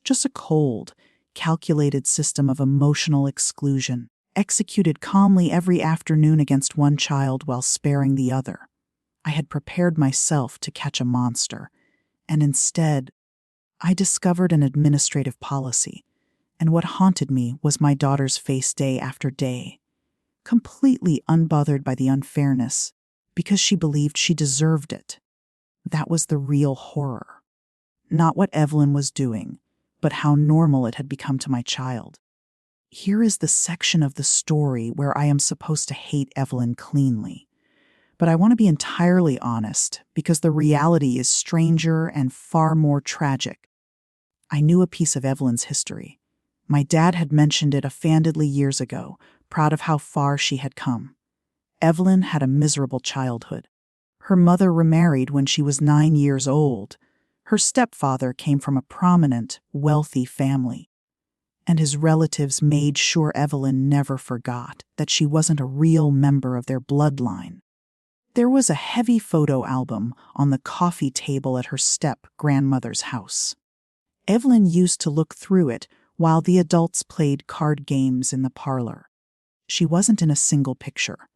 Just a cold, calculated system of emotional exclusion, executed calmly every afternoon against one child while sparing the other. I had prepared myself to catch a monster, and instead, I discovered an administrative policy, and what haunted me was my daughter's face day after day, completely unbothered by the unfairness, because she believed she deserved it. That was the real horror. Not what Evelyn was doing, but how normal it had become to my child. Here is the section of the story where I am supposed to hate Evelyn cleanly. But I want to be entirely honest, because the reality is stranger and far more tragic. I knew a piece of Evelyn's history. My dad had mentioned it offhandedly years ago, proud of how far she had come. Evelyn had a miserable childhood. Her mother remarried when she was 9 years old. Her stepfather came from a prominent, wealthy family. And his relatives made sure Evelyn never forgot that she wasn't a real member of their bloodline. There was a heavy photo album on the coffee table at her step-grandmother's house. Evelyn used to look through it while the adults played card games in the parlor. She wasn't in a single picture.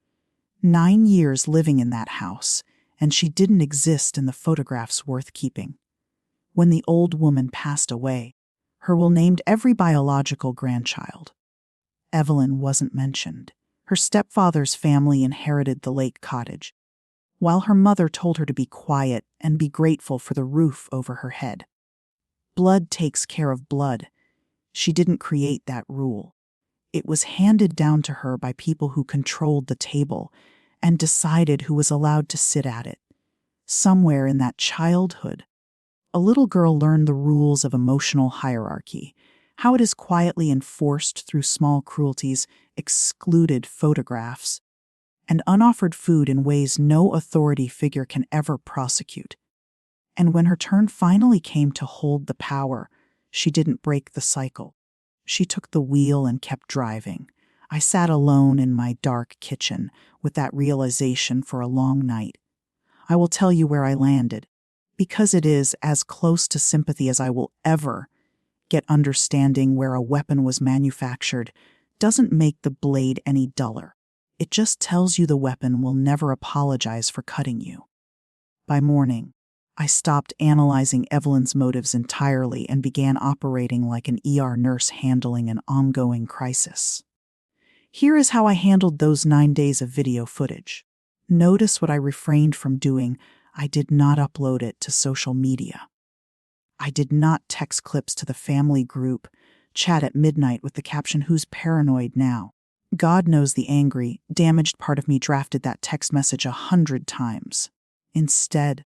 9 years living in that house, and she didn't exist in the photographs worth keeping. When the old woman passed away, her will named every biological grandchild. Evelyn wasn't mentioned. Her stepfather's family inherited the lake cottage, while her mother told her to be quiet and be grateful for the roof over her head. Blood takes care of blood. She didn't create that rule. It was handed down to her by people who controlled the table and decided who was allowed to sit at it. Somewhere in that childhood, a little girl learned the rules of emotional hierarchy, how it is quietly enforced through small cruelties, excluded photographs, and unoffered food in ways no authority figure can ever prosecute. And when her turn finally came to hold the power, she didn't break the cycle. She took the wheel and kept driving. I sat alone in my dark kitchen with that realization for a long night. I will tell you where I landed, because it is as close to sympathy as I will ever get. Understanding where a weapon was manufactured doesn't make the blade any duller. It just tells you the weapon will never apologize for cutting you. By morning, I stopped analyzing Evelyn's motives entirely and began operating like an ER nurse handling an ongoing crisis. Here is how I handled those 9 days of video footage. Notice what I refrained from doing. I did not upload it to social media. I did not text clips to the family group, chat at midnight with the caption, "Who's paranoid now?" God knows the angry, damaged part of me drafted that text message 100 times. Instead,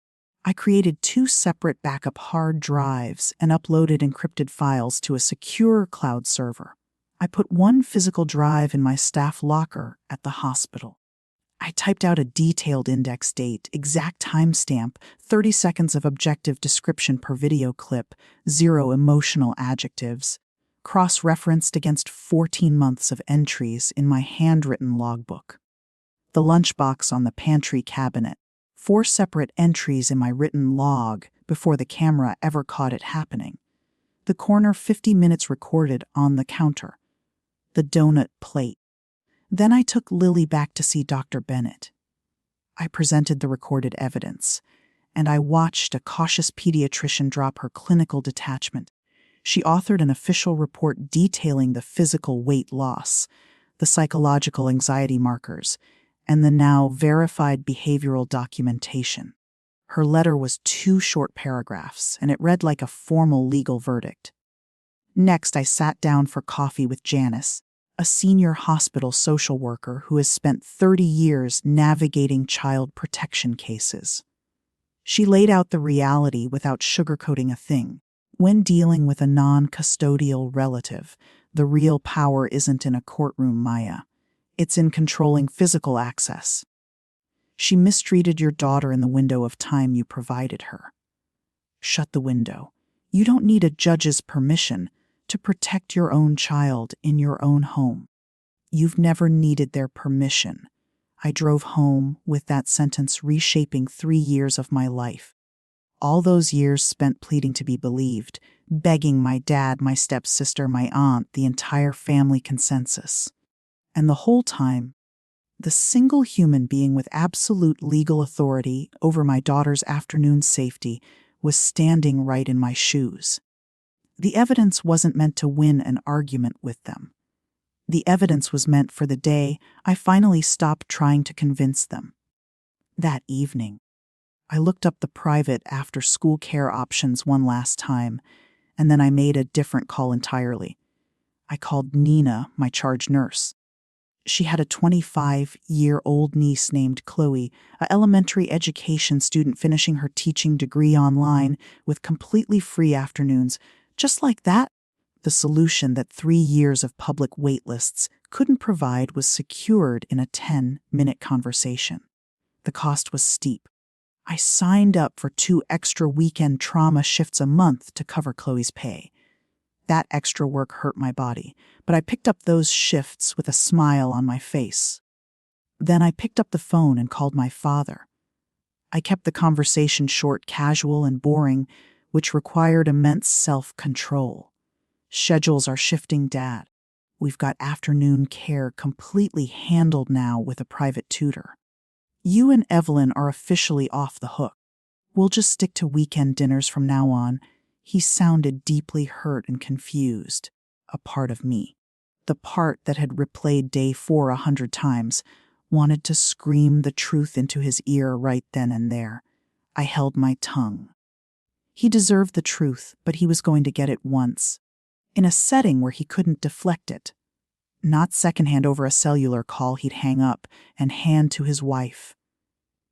I created 2 separate backup hard drives and uploaded encrypted files to a secure cloud server. I put one physical drive in my staff locker at the hospital. I typed out a detailed index date, exact timestamp, 30 seconds of objective description per video clip, 0 emotional adjectives, cross-referenced against 14 months of entries in my handwritten logbook. The lunchbox on the pantry cabinet, 4 separate entries in my written log before the camera ever caught it happening. The corner 50 minutes recorded on the counter. The donut plate. Then I took Lily back to see Dr. Bennett. I presented the recorded evidence, and I watched a cautious pediatrician drop her clinical detachment. She authored an official report detailing the physical weight loss, the psychological anxiety markers, and the now verified behavioral documentation. Her letter was 2 short paragraphs, and it read like a formal legal verdict. Next, I sat down for coffee with Janice, a senior hospital social worker who has spent 30 years navigating child protection cases. She laid out the reality without sugarcoating a thing. When dealing with a non-custodial relative, the real power isn't in a courtroom, Maya. It's in controlling physical access. She mistreated your daughter in the window of time you provided her. Shut the window. You don't need a judge's permission to protect your own child in your own home. You've never needed their permission. I drove home with that sentence reshaping 3 years of my life. All those years spent pleading to be believed, begging my dad, my stepsister, my aunt, the entire family consensus. And the whole time, the single human being with absolute legal authority over my daughter's afternoon safety was standing right in my shoes. The evidence wasn't meant to win an argument with them. The evidence was meant for the day I finally stopped trying to convince them. That evening, I looked up the private after-school care options one last time, and then I made a different call entirely. I called Nina, my charge nurse. She had a 25-year-old niece named Chloe, an elementary education student finishing her teaching degree online with completely free afternoons. Just like that, the solution that 3 years of public waitlists couldn't provide was secured in a 10-minute conversation. The cost was steep. I signed up for 2 extra weekend trauma shifts a month to cover Chloe's pay. That extra work hurt my body, but I picked up those shifts with a smile on my face. Then I picked up the phone and called my father. I kept the conversation short, casual, and boring, which required immense self-control. Schedules are shifting, Dad. We've got afternoon care completely handled now with a private tutor. You and Evelyn are officially off the hook. We'll just stick to weekend dinners from now on. He sounded deeply hurt and confused. A part of me, the part that had replayed day 4 100 times, wanted to scream the truth into his ear right then and there. I held my tongue. He deserved the truth, but he was going to get it once, in a setting where he couldn't deflect it. Not secondhand over a cellular call he'd hang up and hand to his wife.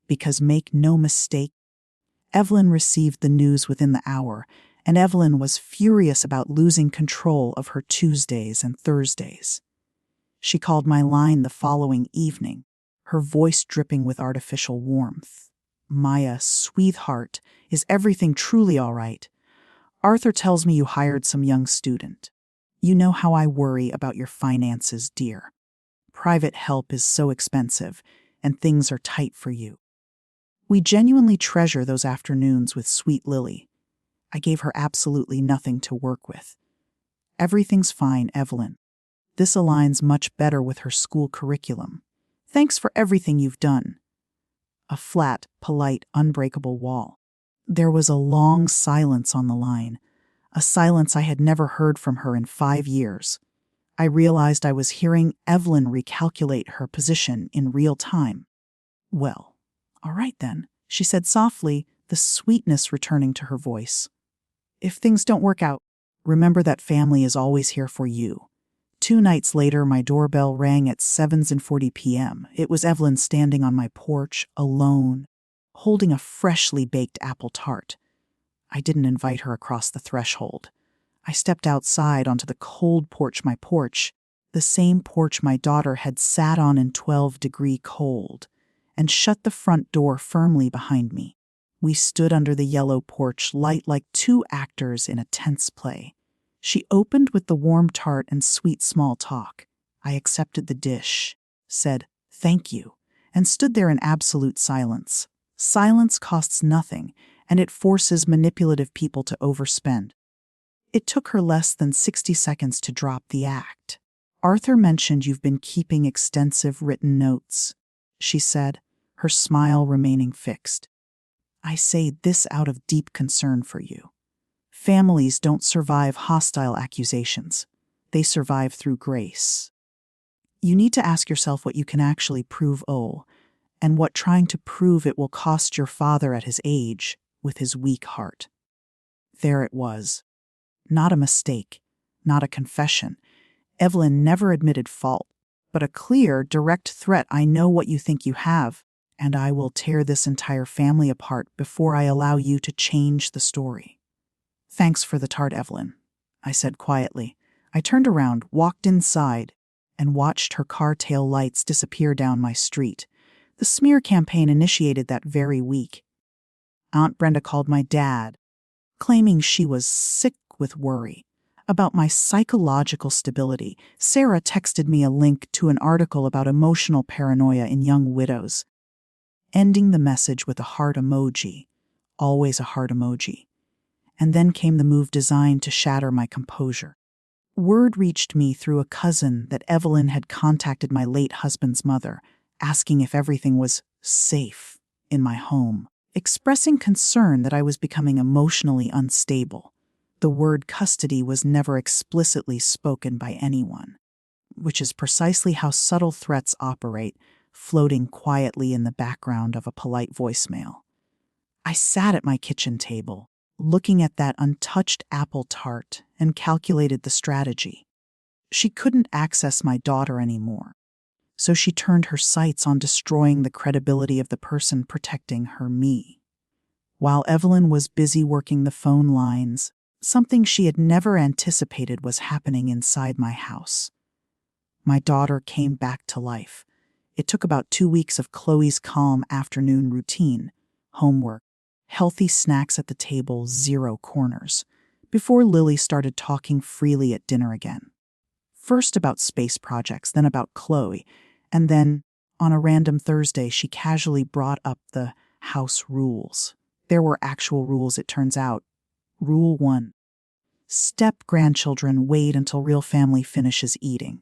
Because make no mistake, Evelyn received the news within the hour, and Evelyn was furious about losing control of her Tuesdays and Thursdays. She called my line the following evening, her voice dripping with artificial warmth. Maya, sweetheart, is everything truly all right? Arthur tells me you hired some young student. You know how I worry about your finances, dear. Private help is so expensive, and things are tight for you. We genuinely treasure those afternoons with sweet Lily. I gave her absolutely nothing to work with. Everything's fine, Evelyn. This aligns much better with her school curriculum. Thanks for everything you've done. A flat, polite, unbreakable wall. There was a long silence on the line, a silence I had never heard from her in 5 years. I realized I was hearing Evelyn recalculate her position in real time. Well, all right then, she said softly, the sweetness returning to her voice. If things don't work out, remember that family is always here for you. 2 nights later, my doorbell rang at 7:40 p.m. It was Evelyn standing on my porch, alone, holding a freshly baked apple tart. I didn't invite her across the threshold. I stepped outside onto the cold porch, the same porch my daughter had sat on in 12-degree cold, and shut the front door firmly behind me. We stood under the yellow porch light like 2 actors in a tense play. She opened with the warm tart and sweet small talk. I accepted the dish, said, "Thank you," and stood there in absolute silence. Silence costs nothing, and it forces manipulative people to overspend. It took her less than 60 seconds to drop the act. "Arthur mentioned you've been keeping extensive written notes," she said, her smile remaining fixed. "I say this out of deep concern for you. Families don't survive hostile accusations. They survive through grace. You need to ask yourself what you can actually prove, and what trying to prove it will cost your father at his age with his weak heart." There it was. Not a mistake, not a confession. Evelyn never admitted fault, but a clear, direct threat. "I know what you think you have, and I will tear this entire family apart before I allow you to change the story." "Thanks for the tart, Evelyn," I said quietly. I turned around, walked inside, and watched her car tail lights disappear down my street. The smear campaign initiated that very week. Aunt Brenda called my dad, claiming she was sick with worry about my psychological stability. Sarah texted me a link to an article about emotional paranoia in young widows, ending the message with a heart emoji, always a heart emoji. And then came the move designed to shatter my composure. Word reached me through a cousin that Evelyn had contacted my late husband's mother, asking if everything was safe in my home, expressing concern that I was becoming emotionally unstable. The word custody was never explicitly spoken by anyone, which is precisely how subtle threats operate, floating quietly in the background of a polite voicemail. I sat at my kitchen table, looking at that untouched apple tart, and calculated the strategy. She couldn't access my daughter anymore, so she turned her sights on destroying the credibility of the person protecting her, me. While Evelyn was busy working the phone lines, something she had never anticipated was happening inside my house. My daughter came back to life. It took about 2 weeks of Chloe's calm afternoon routine, homework, healthy snacks at the table, 0 corners, before Lily started talking freely at dinner again. First about space projects, then about Chloe, and then, on a random Thursday, she casually brought up the house rules. There were actual rules, it turns out. Rule 1. Step-grandchildren wait until real family finishes eating.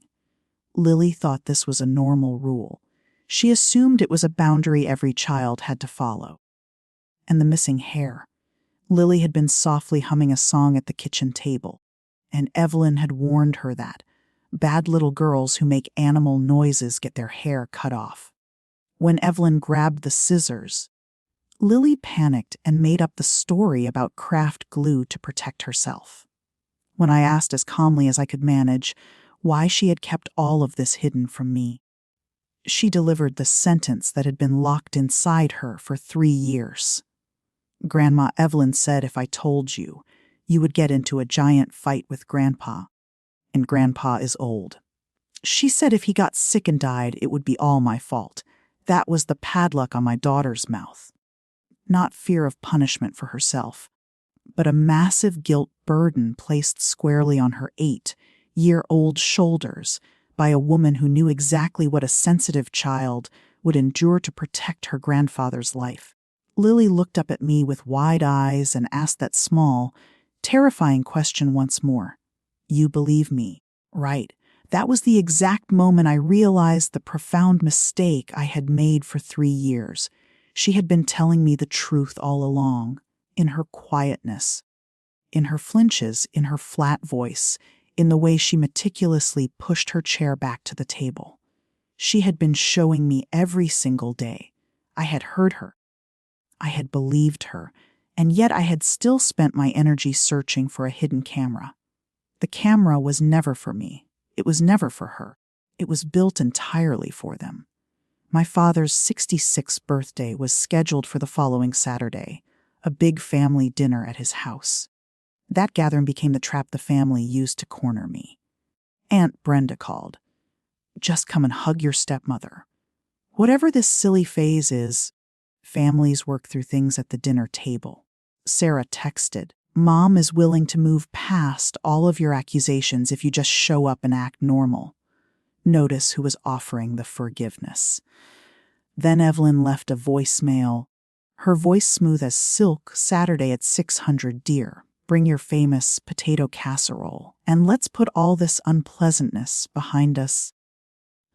Lily thought this was a normal rule. She assumed it was a boundary every child had to follow. And the missing hair. Lily had been softly humming a song at the kitchen table, and Evelyn had warned her that bad little girls who make animal noises get their hair cut off. When Evelyn grabbed the scissors, Lily panicked and made up the story about craft glue to protect herself. When I asked as calmly as I could manage why she had kept all of this hidden from me, she delivered the sentence that had been locked inside her for 3 years. Grandma Evelyn said if I told you, you would get into a giant fight with Grandpa, and Grandpa is old. She said if he got sick and died, it would be all my fault. That was the padlock on my daughter's mouth. Not fear of punishment for herself, but a massive guilt burden placed squarely on her 8-year-old shoulders by a woman who knew exactly what a sensitive child would endure to protect her grandfather's life. Lily looked up at me with wide eyes and asked that small, terrifying question once more. You believe me, right? That was the exact moment I realized the profound mistake I had made for 3 years. She had been telling me the truth all along, in her quietness, in her flinches, in her flat voice, in the way she meticulously pushed her chair back to the table. She had been showing me every single day. I had heard her. I had believed her, and yet I had still spent my energy searching for a hidden camera. The camera was never for me. It was never for her. It was built entirely for them. My father's 66th birthday was scheduled for the following Saturday, a big family dinner at his house. That gathering became the trap the family used to corner me. Aunt Brenda called. Just come and hug your stepmother. Whatever this silly phase is, families work through things at the dinner table. Sarah texted, Mom is willing to move past all of your accusations if you just show up and act normal. Notice who was offering the forgiveness. Then Evelyn left a voicemail, her voice smooth as silk. Saturday at 600, dear. Bring your famous potato casserole, and let's put all this unpleasantness behind us.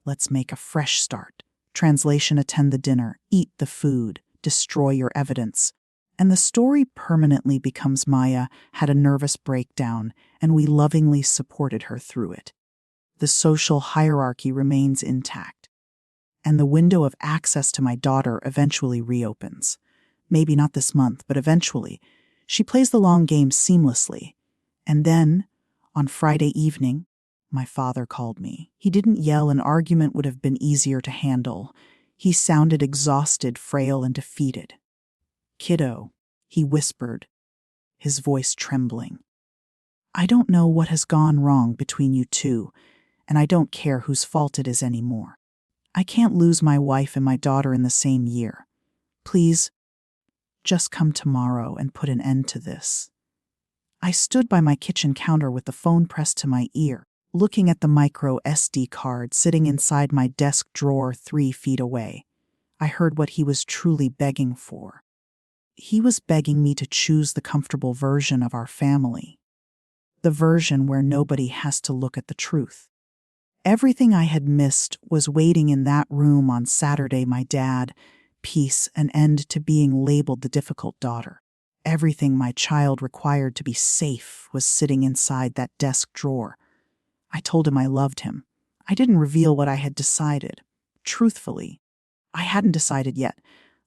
Let's make a fresh start. Translation: attend the dinner, eat the food, destroy your evidence. And the story permanently becomes Maya had a nervous breakdown, and we lovingly supported her through it. The social hierarchy remains intact, and the window of access to my daughter eventually reopens. Maybe not this month, but eventually. She plays the long game seamlessly. And then, on Friday evening, my father called me. He didn't yell. An argument would have been easier to handle. He sounded exhausted, frail, and defeated. Kiddo, he whispered, his voice trembling. "I don't know what has gone wrong between you two, and I don't care whose fault it is anymore. I can't lose my wife and my daughter in the same year. Please, just come tomorrow and put an end to this." I stood by my kitchen counter with the phone pressed to my ear, looking at the micro SD card sitting inside my desk drawer 3 feet away. I heard what he was truly begging for. He was begging me to choose the comfortable version of our family, the version where nobody has to look at the truth. Everything I had missed was waiting in that room on Saturday. My dad, peace, an end to being labeled the difficult daughter. Everything my child required to be safe was sitting inside that desk drawer. I told him I loved him. I didn't reveal what I had decided. Truthfully, I hadn't decided yet.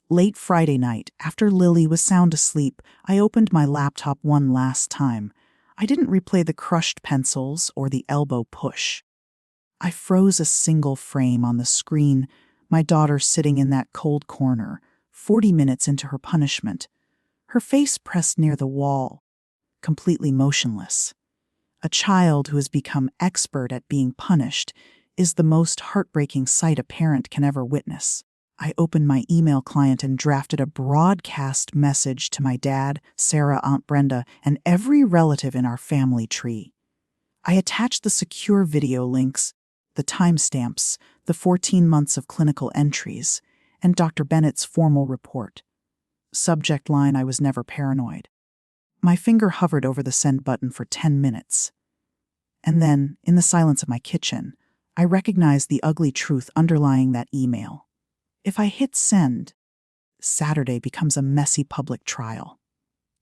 Late Friday night, after Lily was sound asleep, I opened my laptop one last time. I didn't replay the crushed pencils or the elbow push. I froze a single frame on the screen, my daughter sitting in that cold corner, 40 minutes into her punishment, her face pressed near the wall, completely motionless. A child who has become expert at being punished is the most heartbreaking sight a parent can ever witness. I opened my email client and drafted a broadcast message to my dad, Sarah, Aunt Brenda, and every relative in our family tree. I attached the secure video links, the timestamps, the 14 months of clinical entries, and Dr. Bennett's formal report. Subject line: I was never paranoid. My finger hovered over the send button for 10 minutes. And then, in the silence of my kitchen, I recognized the ugly truth underlying that email. If I hit send, Saturday becomes a messy public trial.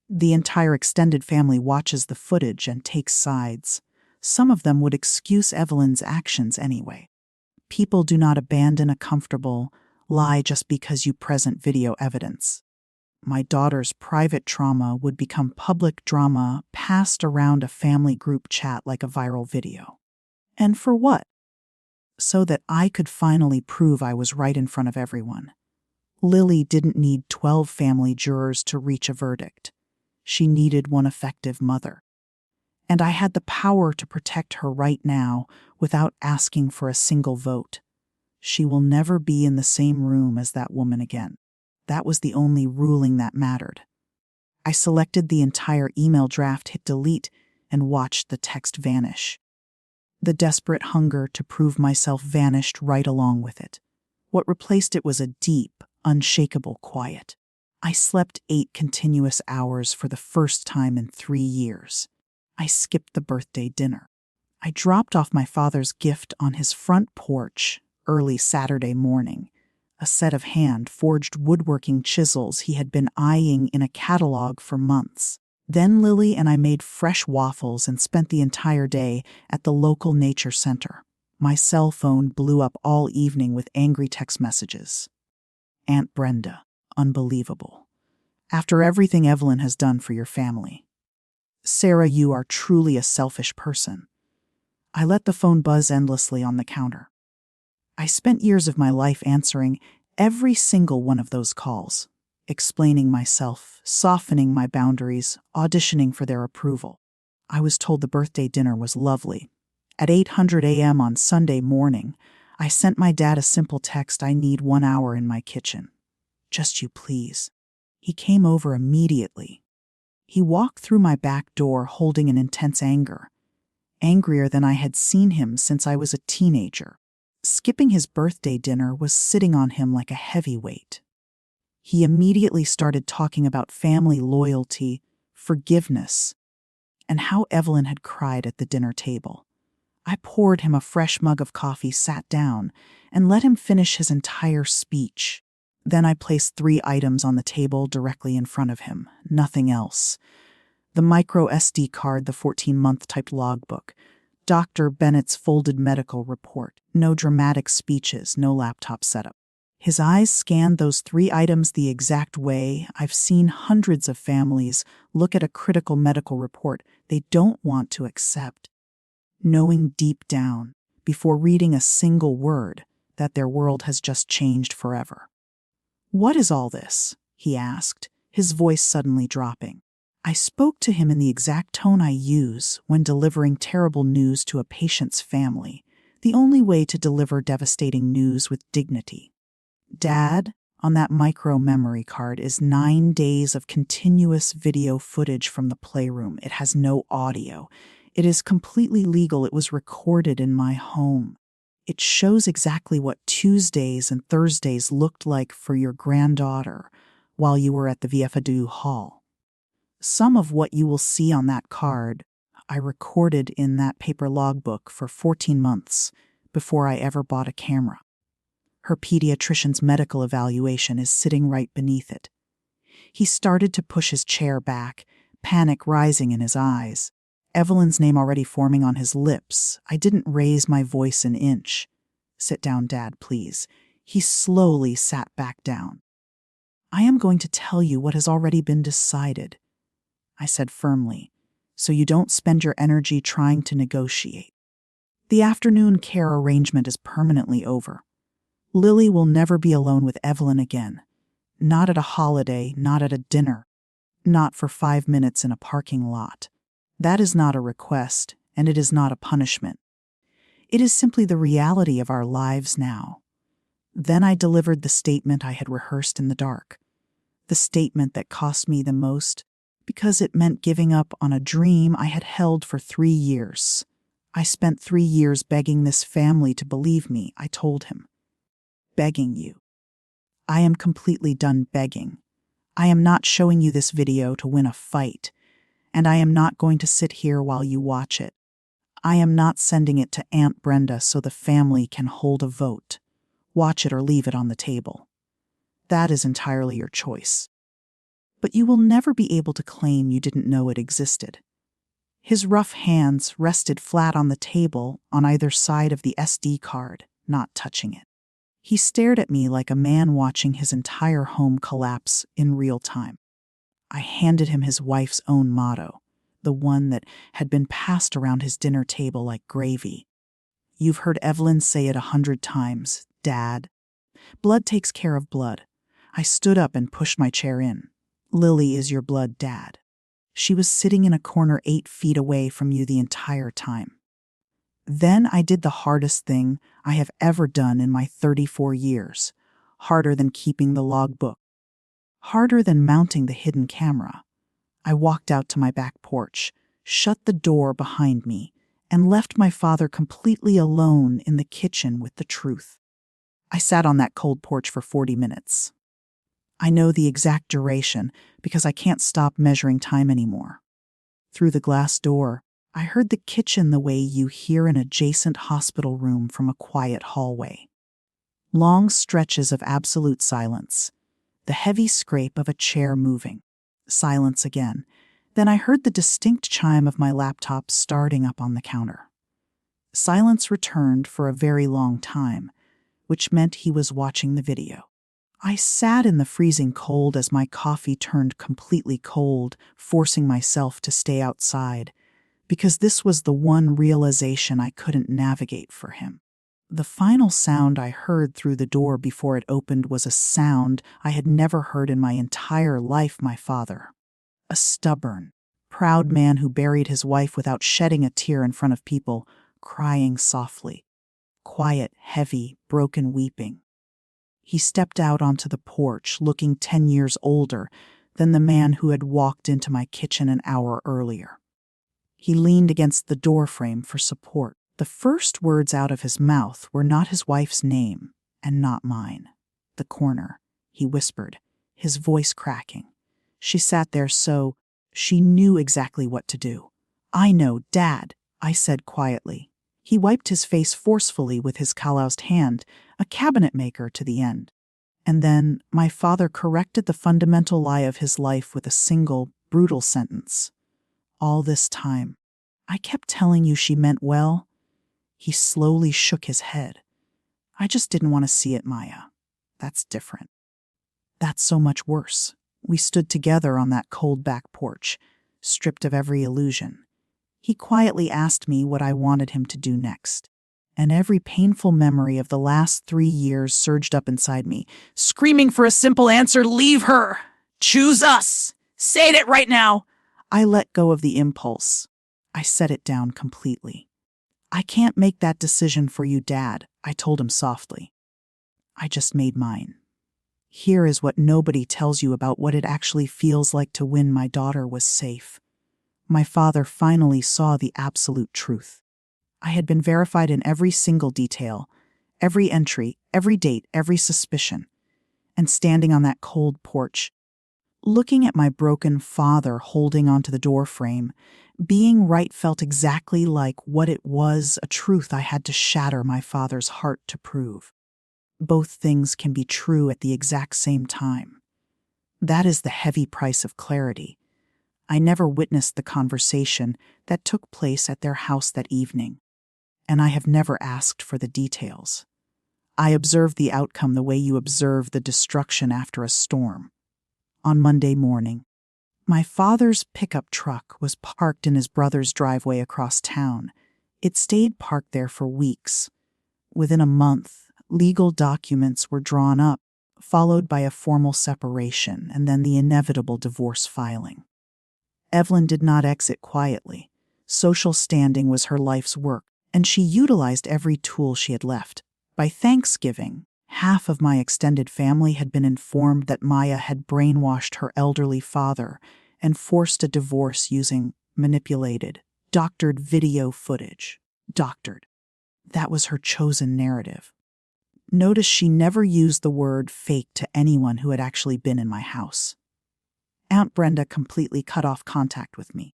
The entire extended family watches the footage and takes sides. Some of them would excuse Evelyn's actions anyway. People do not abandon a comfortable lie just because you present video evidence. My daughter's private trauma would become public drama passed around a family group chat like a viral video. And for what? So that I could finally prove I was right in front of everyone. Lily didn't need 12 family jurors to reach a verdict. She needed one effective mother. And I had the power to protect her right now without asking for a single vote. She will never be in the same room as that woman again. That was the only ruling that mattered. I selected the entire email draft, hit delete, and watched the text vanish. The desperate hunger to prove myself vanished right along with it. What replaced it was a deep, unshakable quiet. I slept 8 continuous hours for the first time in 3 years. I skipped the birthday dinner. I dropped off my father's gift on his front porch early Saturday morning, a set of hand-forged woodworking chisels he had been eyeing in a catalog for months. Then Lily and I made fresh waffles and spent the entire day at the local nature center. My cell phone blew up all evening with angry text messages. Aunt Brenda, unbelievable. After everything Evelyn has done for your family. Sarah, you are truly a selfish person. I let the phone buzz endlessly on the counter. I spent years of my life answering every single one of those calls, explaining myself, softening my boundaries, auditioning for their approval. I was told the birthday dinner was lovely. At 8:00 a.m. on Sunday morning, I sent my dad a simple text: I need 1 hour in my kitchen. Just you, please. He came over immediately. He walked through my back door holding an intense anger, angrier than I had seen him since I was a teenager. Skipping his birthday dinner was sitting on him like a heavy weight. He immediately started talking about family loyalty, forgiveness, and how Evelyn had cried at the dinner table. I poured him a fresh mug of coffee, sat down, and let him finish his entire speech. Then I placed 3 items on the table directly in front of him, nothing else. The micro SD card, the 14-month typed logbook, Dr. Bennett's folded medical report, no dramatic speeches, no laptop setup. His eyes scanned those 3 items the exact way I've seen hundreds of families look at a critical medical report they don't want to accept, knowing deep down, before reading a single word, that their world has just changed forever. "What is all this?" he asked, his voice suddenly dropping. I spoke to him in the exact tone I use when delivering terrible news to a patient's family, the only way to deliver devastating news with dignity. Dad, on that micro memory card is 9 days of continuous video footage from the playroom. It has no audio. It is completely legal. It was recorded in my home. It shows exactly what Tuesdays and Thursdays looked like for your granddaughter while you were at the VFW hall. Some of what you will see on that card, I recorded in that paper logbook for 14 months before I ever bought a camera. Her pediatrician's medical evaluation is sitting right beneath it. He started to push his chair back, panic rising in his eyes. Evelyn's name already forming on his lips. I didn't raise my voice an inch. "Sit down, Dad, please." He slowly sat back down. "I am going to tell you what has already been decided," I said firmly, "so you don't spend your energy trying to negotiate. The afternoon care arrangement is permanently over. Lily will never be alone with Evelyn again. Not at a holiday, not at a dinner, not for 5 minutes in a parking lot. That is not a request, and it is not a punishment. It is simply the reality of our lives now." Then I delivered the statement I had rehearsed in the dark. The statement that cost me the most, because it meant giving up on a dream I had held for 3 years. I spent 3 years begging this family to believe me, I told him. Begging you. I am completely done begging. I am not showing you this video to win a fight, and I am not going to sit here while you watch it. I am not sending it to Aunt Brenda so the family can hold a vote. Watch it or leave it on the table. That is entirely your choice. But you will never be able to claim you didn't know it existed. His rough hands rested flat on the table on either side of the SD card, not touching it. He stared at me like a man watching his entire home collapse in real time. I handed him his wife's own motto, the one that had been passed around his dinner table like gravy. "You've heard Evelyn say it 100 times, Dad. Blood takes care of blood." I stood up and pushed my chair in. "Lily is your blood, Dad. She was sitting in a corner 8 feet away from you the entire time." Then I did the hardest thing I have ever done in my 34 years, harder than keeping the logbook, harder than mounting the hidden camera. I walked out to my back porch, shut the door behind me, and left my father completely alone in the kitchen with the truth. I sat on that cold porch for 40 minutes. I know the exact duration because I can't stop measuring time anymore. Through the glass door, I heard the kitchen the way you hear an adjacent hospital room from a quiet hallway. Long stretches of absolute silence, the heavy scrape of a chair moving. Silence again. Then I heard the distinct chime of my laptop starting up on the counter. Silence returned for a very long time, which meant he was watching the video. I sat in the freezing cold as my coffee turned completely cold, forcing myself to stay outside, because this was the one realization I couldn't navigate for him. The final sound I heard through the door before it opened was a sound I had never heard in my entire life, my father. A stubborn, proud man who buried his wife without shedding a tear in front of people, crying softly. Quiet, heavy, broken weeping. He stepped out onto the porch, looking 10 years older than the man who had walked into my kitchen an hour earlier. He leaned against the doorframe for support. The first words out of his mouth were not his wife's name, and not mine. "The corner," he whispered, his voice cracking. She sat there so she knew exactly what to do. "I know, Dad," I said quietly. He wiped his face forcefully with his calloused hand, a cabinet maker to the end. And then my father corrected the fundamental lie of his life with a single, brutal sentence. "All this time, I kept telling you she meant well." He slowly shook his head. "I just didn't want to see it, Maya. That's different." "That's so much worse." We stood together on that cold back porch, stripped of every illusion. He quietly asked me what I wanted him to do next. And every painful memory of the last 3 years surged up inside me, screaming for a simple answer: "Leave her! Choose us! Say it right now! I let go of the impulse. I set it down completely. I can't make that decision for you, Dad, I told him softly. I just made mine. Here is what nobody tells you about what it actually feels like to win. My daughter was safe. My father finally saw the absolute truth. I had been verified in every single detail, every entry, every date, every suspicion. And standing on that cold porch, looking at my broken father holding onto the doorframe, being right felt exactly like what it was, a truth I had to shatter my father's heart to prove. Both things can be true at the exact same time. That is the heavy price of clarity. I never witnessed the conversation that took place at their house that evening, and I have never asked for the details. I observed the outcome the way you observe the destruction after a storm. On Monday morning, my father's pickup truck was parked in his brother's driveway across town. It stayed parked there for weeks. Within a month, legal documents were drawn up, followed by a formal separation and then the inevitable divorce filing. Evelyn did not exit quietly. Social standing was her life's work, and she utilized every tool she had left. By Thanksgiving, half of my extended family had been informed that Maya had brainwashed her elderly father and forced a divorce using manipulated, doctored video footage. Doctored. That was her chosen narrative. Notice she never used the word fake to anyone who had actually been in my house. Aunt Brenda completely cut off contact with me.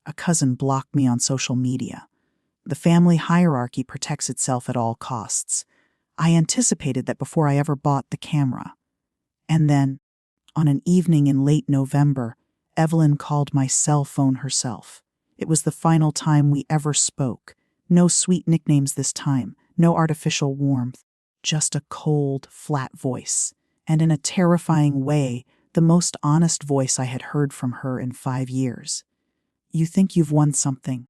A cousin blocked me on social media. The family hierarchy protects itself at all costs. I anticipated that before I ever bought the camera. And then, on an evening in late November, Evelyn called my cell phone herself. It was the final time we ever spoke. No sweet nicknames this time, no artificial warmth, just a cold, flat voice. And in a terrifying way, the most honest voice I had heard from her in 5 years. You think you've won something,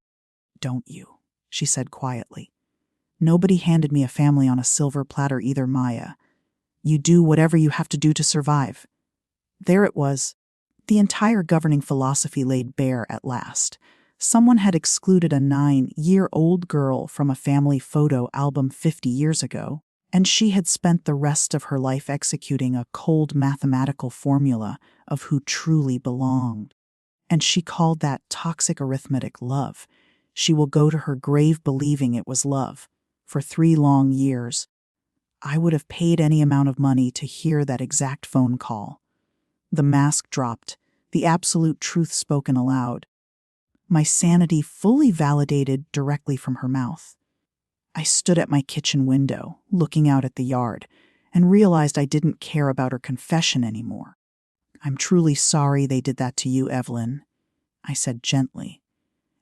don't you? She said quietly. Nobody handed me a family on a silver platter either, Maya. You do whatever you have to do to survive. There it was. The entire governing philosophy laid bare at last. Someone had excluded a 9-year-old girl from a family photo album 50 years ago, and she had spent the rest of her life executing a cold mathematical formula of who truly belonged. And she called that toxic arithmetic love. She will go to her grave believing it was love. For 3 long years, I would have paid any amount of money to hear that exact phone call. The mask dropped, the absolute truth spoken aloud. My sanity fully validated directly from her mouth. I stood at my kitchen window, looking out at the yard, and realized I didn't care about her confession anymore. I'm truly sorry they did that to you, Evelyn, I said gently,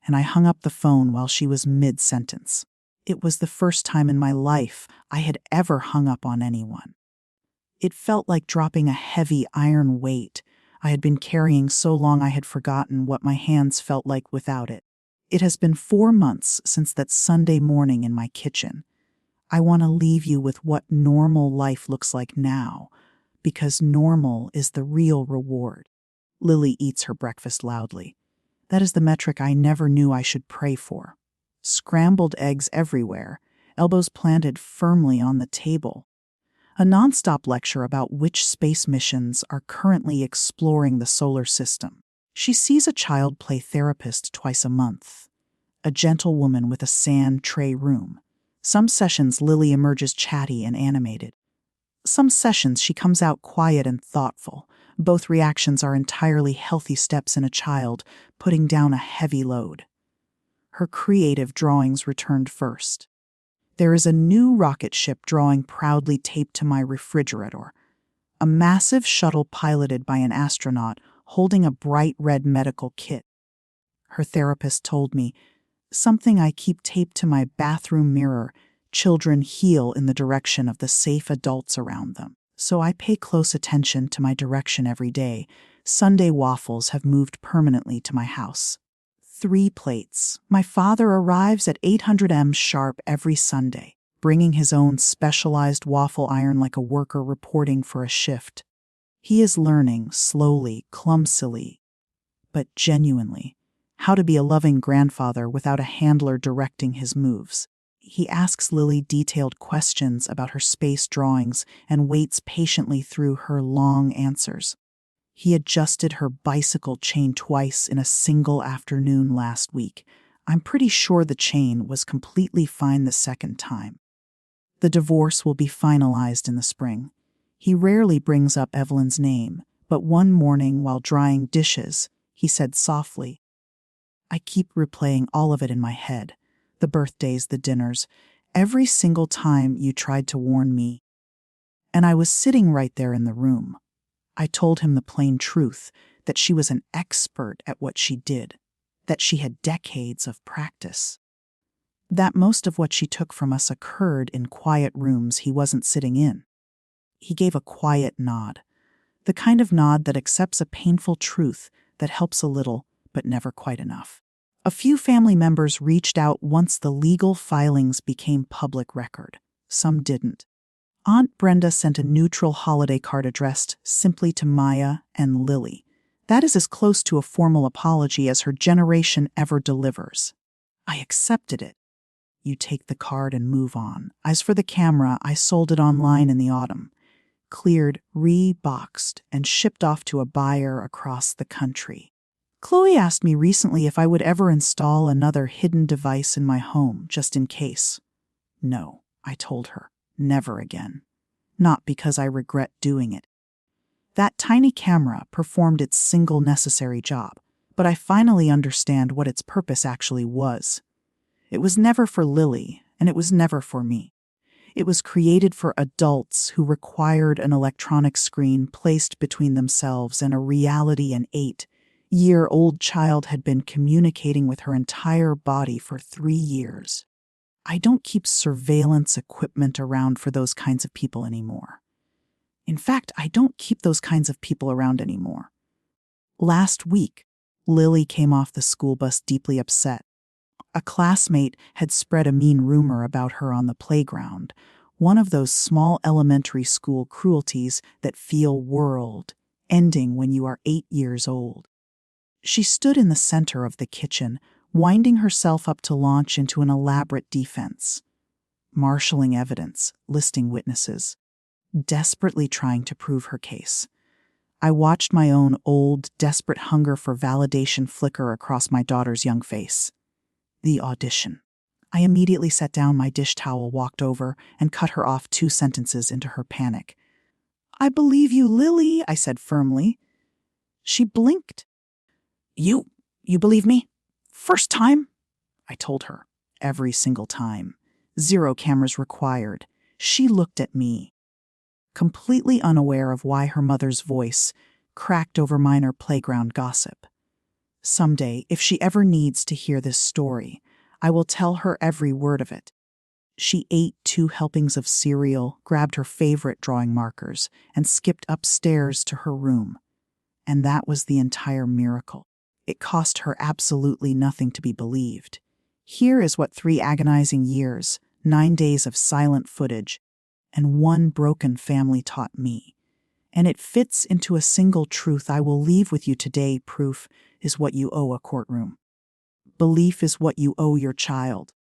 and I hung up the phone while she was mid-sentence. It was the first time in my life I had ever hung up on anyone. It felt like dropping a heavy iron weight I had been carrying so long I had forgotten what my hands felt like without it. It has been 4 months since that Sunday morning in my kitchen. I want to leave you with what normal life looks like now, because normal is the real reward. Lily eats her breakfast loudly. That is the metric I never knew I should pray for. Scrambled eggs everywhere, elbows planted firmly on the table. A nonstop lecture about which space missions are currently exploring the solar system. She sees a child play therapist twice a month. A gentle woman with a sand tray room. Some sessions Lily emerges chatty and animated. Some sessions she comes out quiet and thoughtful. Both reactions are entirely healthy steps in a child putting down a heavy load. Her creative drawings returned first. There is a new rocket ship drawing proudly taped to my refrigerator. A massive shuttle piloted by an astronaut holding a bright red medical kit. Her therapist told me, something I keep taped to my bathroom mirror, children heal in the direction of the safe adults around them. So I pay close attention to my direction every day. Sunday waffles have moved permanently to my house. 3 plates. My father arrives at 800 m sharp every Sunday, bringing his own specialized waffle iron like a worker reporting for a shift. He is learning, slowly, clumsily, but genuinely. How to be a loving grandfather without a handler directing his moves. He asks Lily detailed questions about her space drawings and waits patiently through her long answers. He adjusted her bicycle chain twice in a single afternoon last week. I'm pretty sure the chain was completely fine the second time. The divorce will be finalized in the spring. He rarely brings up Evelyn's name, but one morning while drying dishes, he said softly, "I keep replaying all of it in my head. The birthdays, the dinners, every single time you tried to warn me. And I was sitting right there in the room. I told him the plain truth, that she was an expert at what she did, that she had decades of practice. That most of what she took from us occurred in quiet rooms he wasn't sitting in." He gave a quiet nod, the kind of nod that accepts a painful truth that helps a little, but never quite enough. A few family members reached out once the legal filings became public record. Some didn't. Aunt Brenda sent a neutral holiday card addressed simply to Maya and Lily. That is as close to a formal apology as her generation ever delivers. I accepted it. You take the card and move on. As for the camera, I sold it online in the autumn. Cleared, re-boxed, and shipped off to a buyer across the country. Chloe asked me recently if I would ever install another hidden device in my home, just in case. No, I told her, never again. Not because I regret doing it. That tiny camera performed its single necessary job, but I finally understand what its purpose actually was. It was never for Lily, and it was never for me. It was created for adults who required an electronic screen placed between themselves and a reality an 8-year-old child had been communicating with her entire body for 3 years. I don't keep surveillance equipment around for those kinds of people anymore. In fact, I don't keep those kinds of people around anymore. Last week, Lily came off the school bus deeply upset. A classmate had spread a mean rumor about her on the playground, one of those small elementary school cruelties that feel world-ending when you are 8 years old. She stood in the center of the kitchen, winding herself up to launch into an elaborate defense, marshaling evidence, listing witnesses, desperately trying to prove her case. I watched my own old, desperate hunger for validation flicker across my daughter's young face. The audition. I immediately set down my dish towel, walked over, and cut her off 2 sentences into her panic. "I believe you, Lily," I said firmly. She blinked. You believe me? First time?" I told her. Every single time. 0 cameras required. She looked at me, completely unaware of why her mother's voice cracked over minor playground gossip. Someday, if she ever needs to hear this story, I will tell her every word of it. She ate 2 helpings of cereal, grabbed her favorite drawing markers, and skipped upstairs to her room. And that was the entire miracle. It cost her absolutely nothing to be believed. Here is what 3 agonizing years, 9 days of silent footage, and 1 broken family taught me. And it fits into a single truth I will leave with you today. Proof is what you owe a courtroom. Belief is what you owe your child.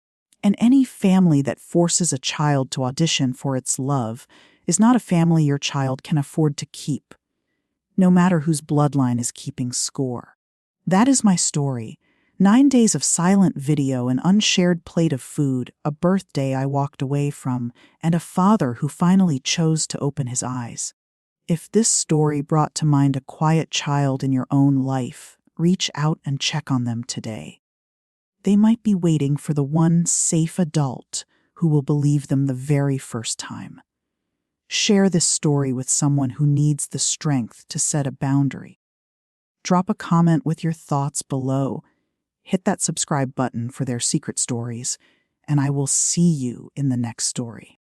And any family that forces a child to audition for its love is not a family your child can afford to keep, no matter whose bloodline is keeping score. That is my story. 9 days of silent video, an unshared plate of food, a birthday I walked away from, and a father who finally chose to open his eyes. If this story brought to mind a quiet child in your own life, reach out and check on them today. They might be waiting for the one safe adult who will believe them the very first time. Share this story with someone who needs the strength to set a boundary. Drop a comment with your thoughts below. Hit that subscribe button for their secret stories, and I will see you in the next story.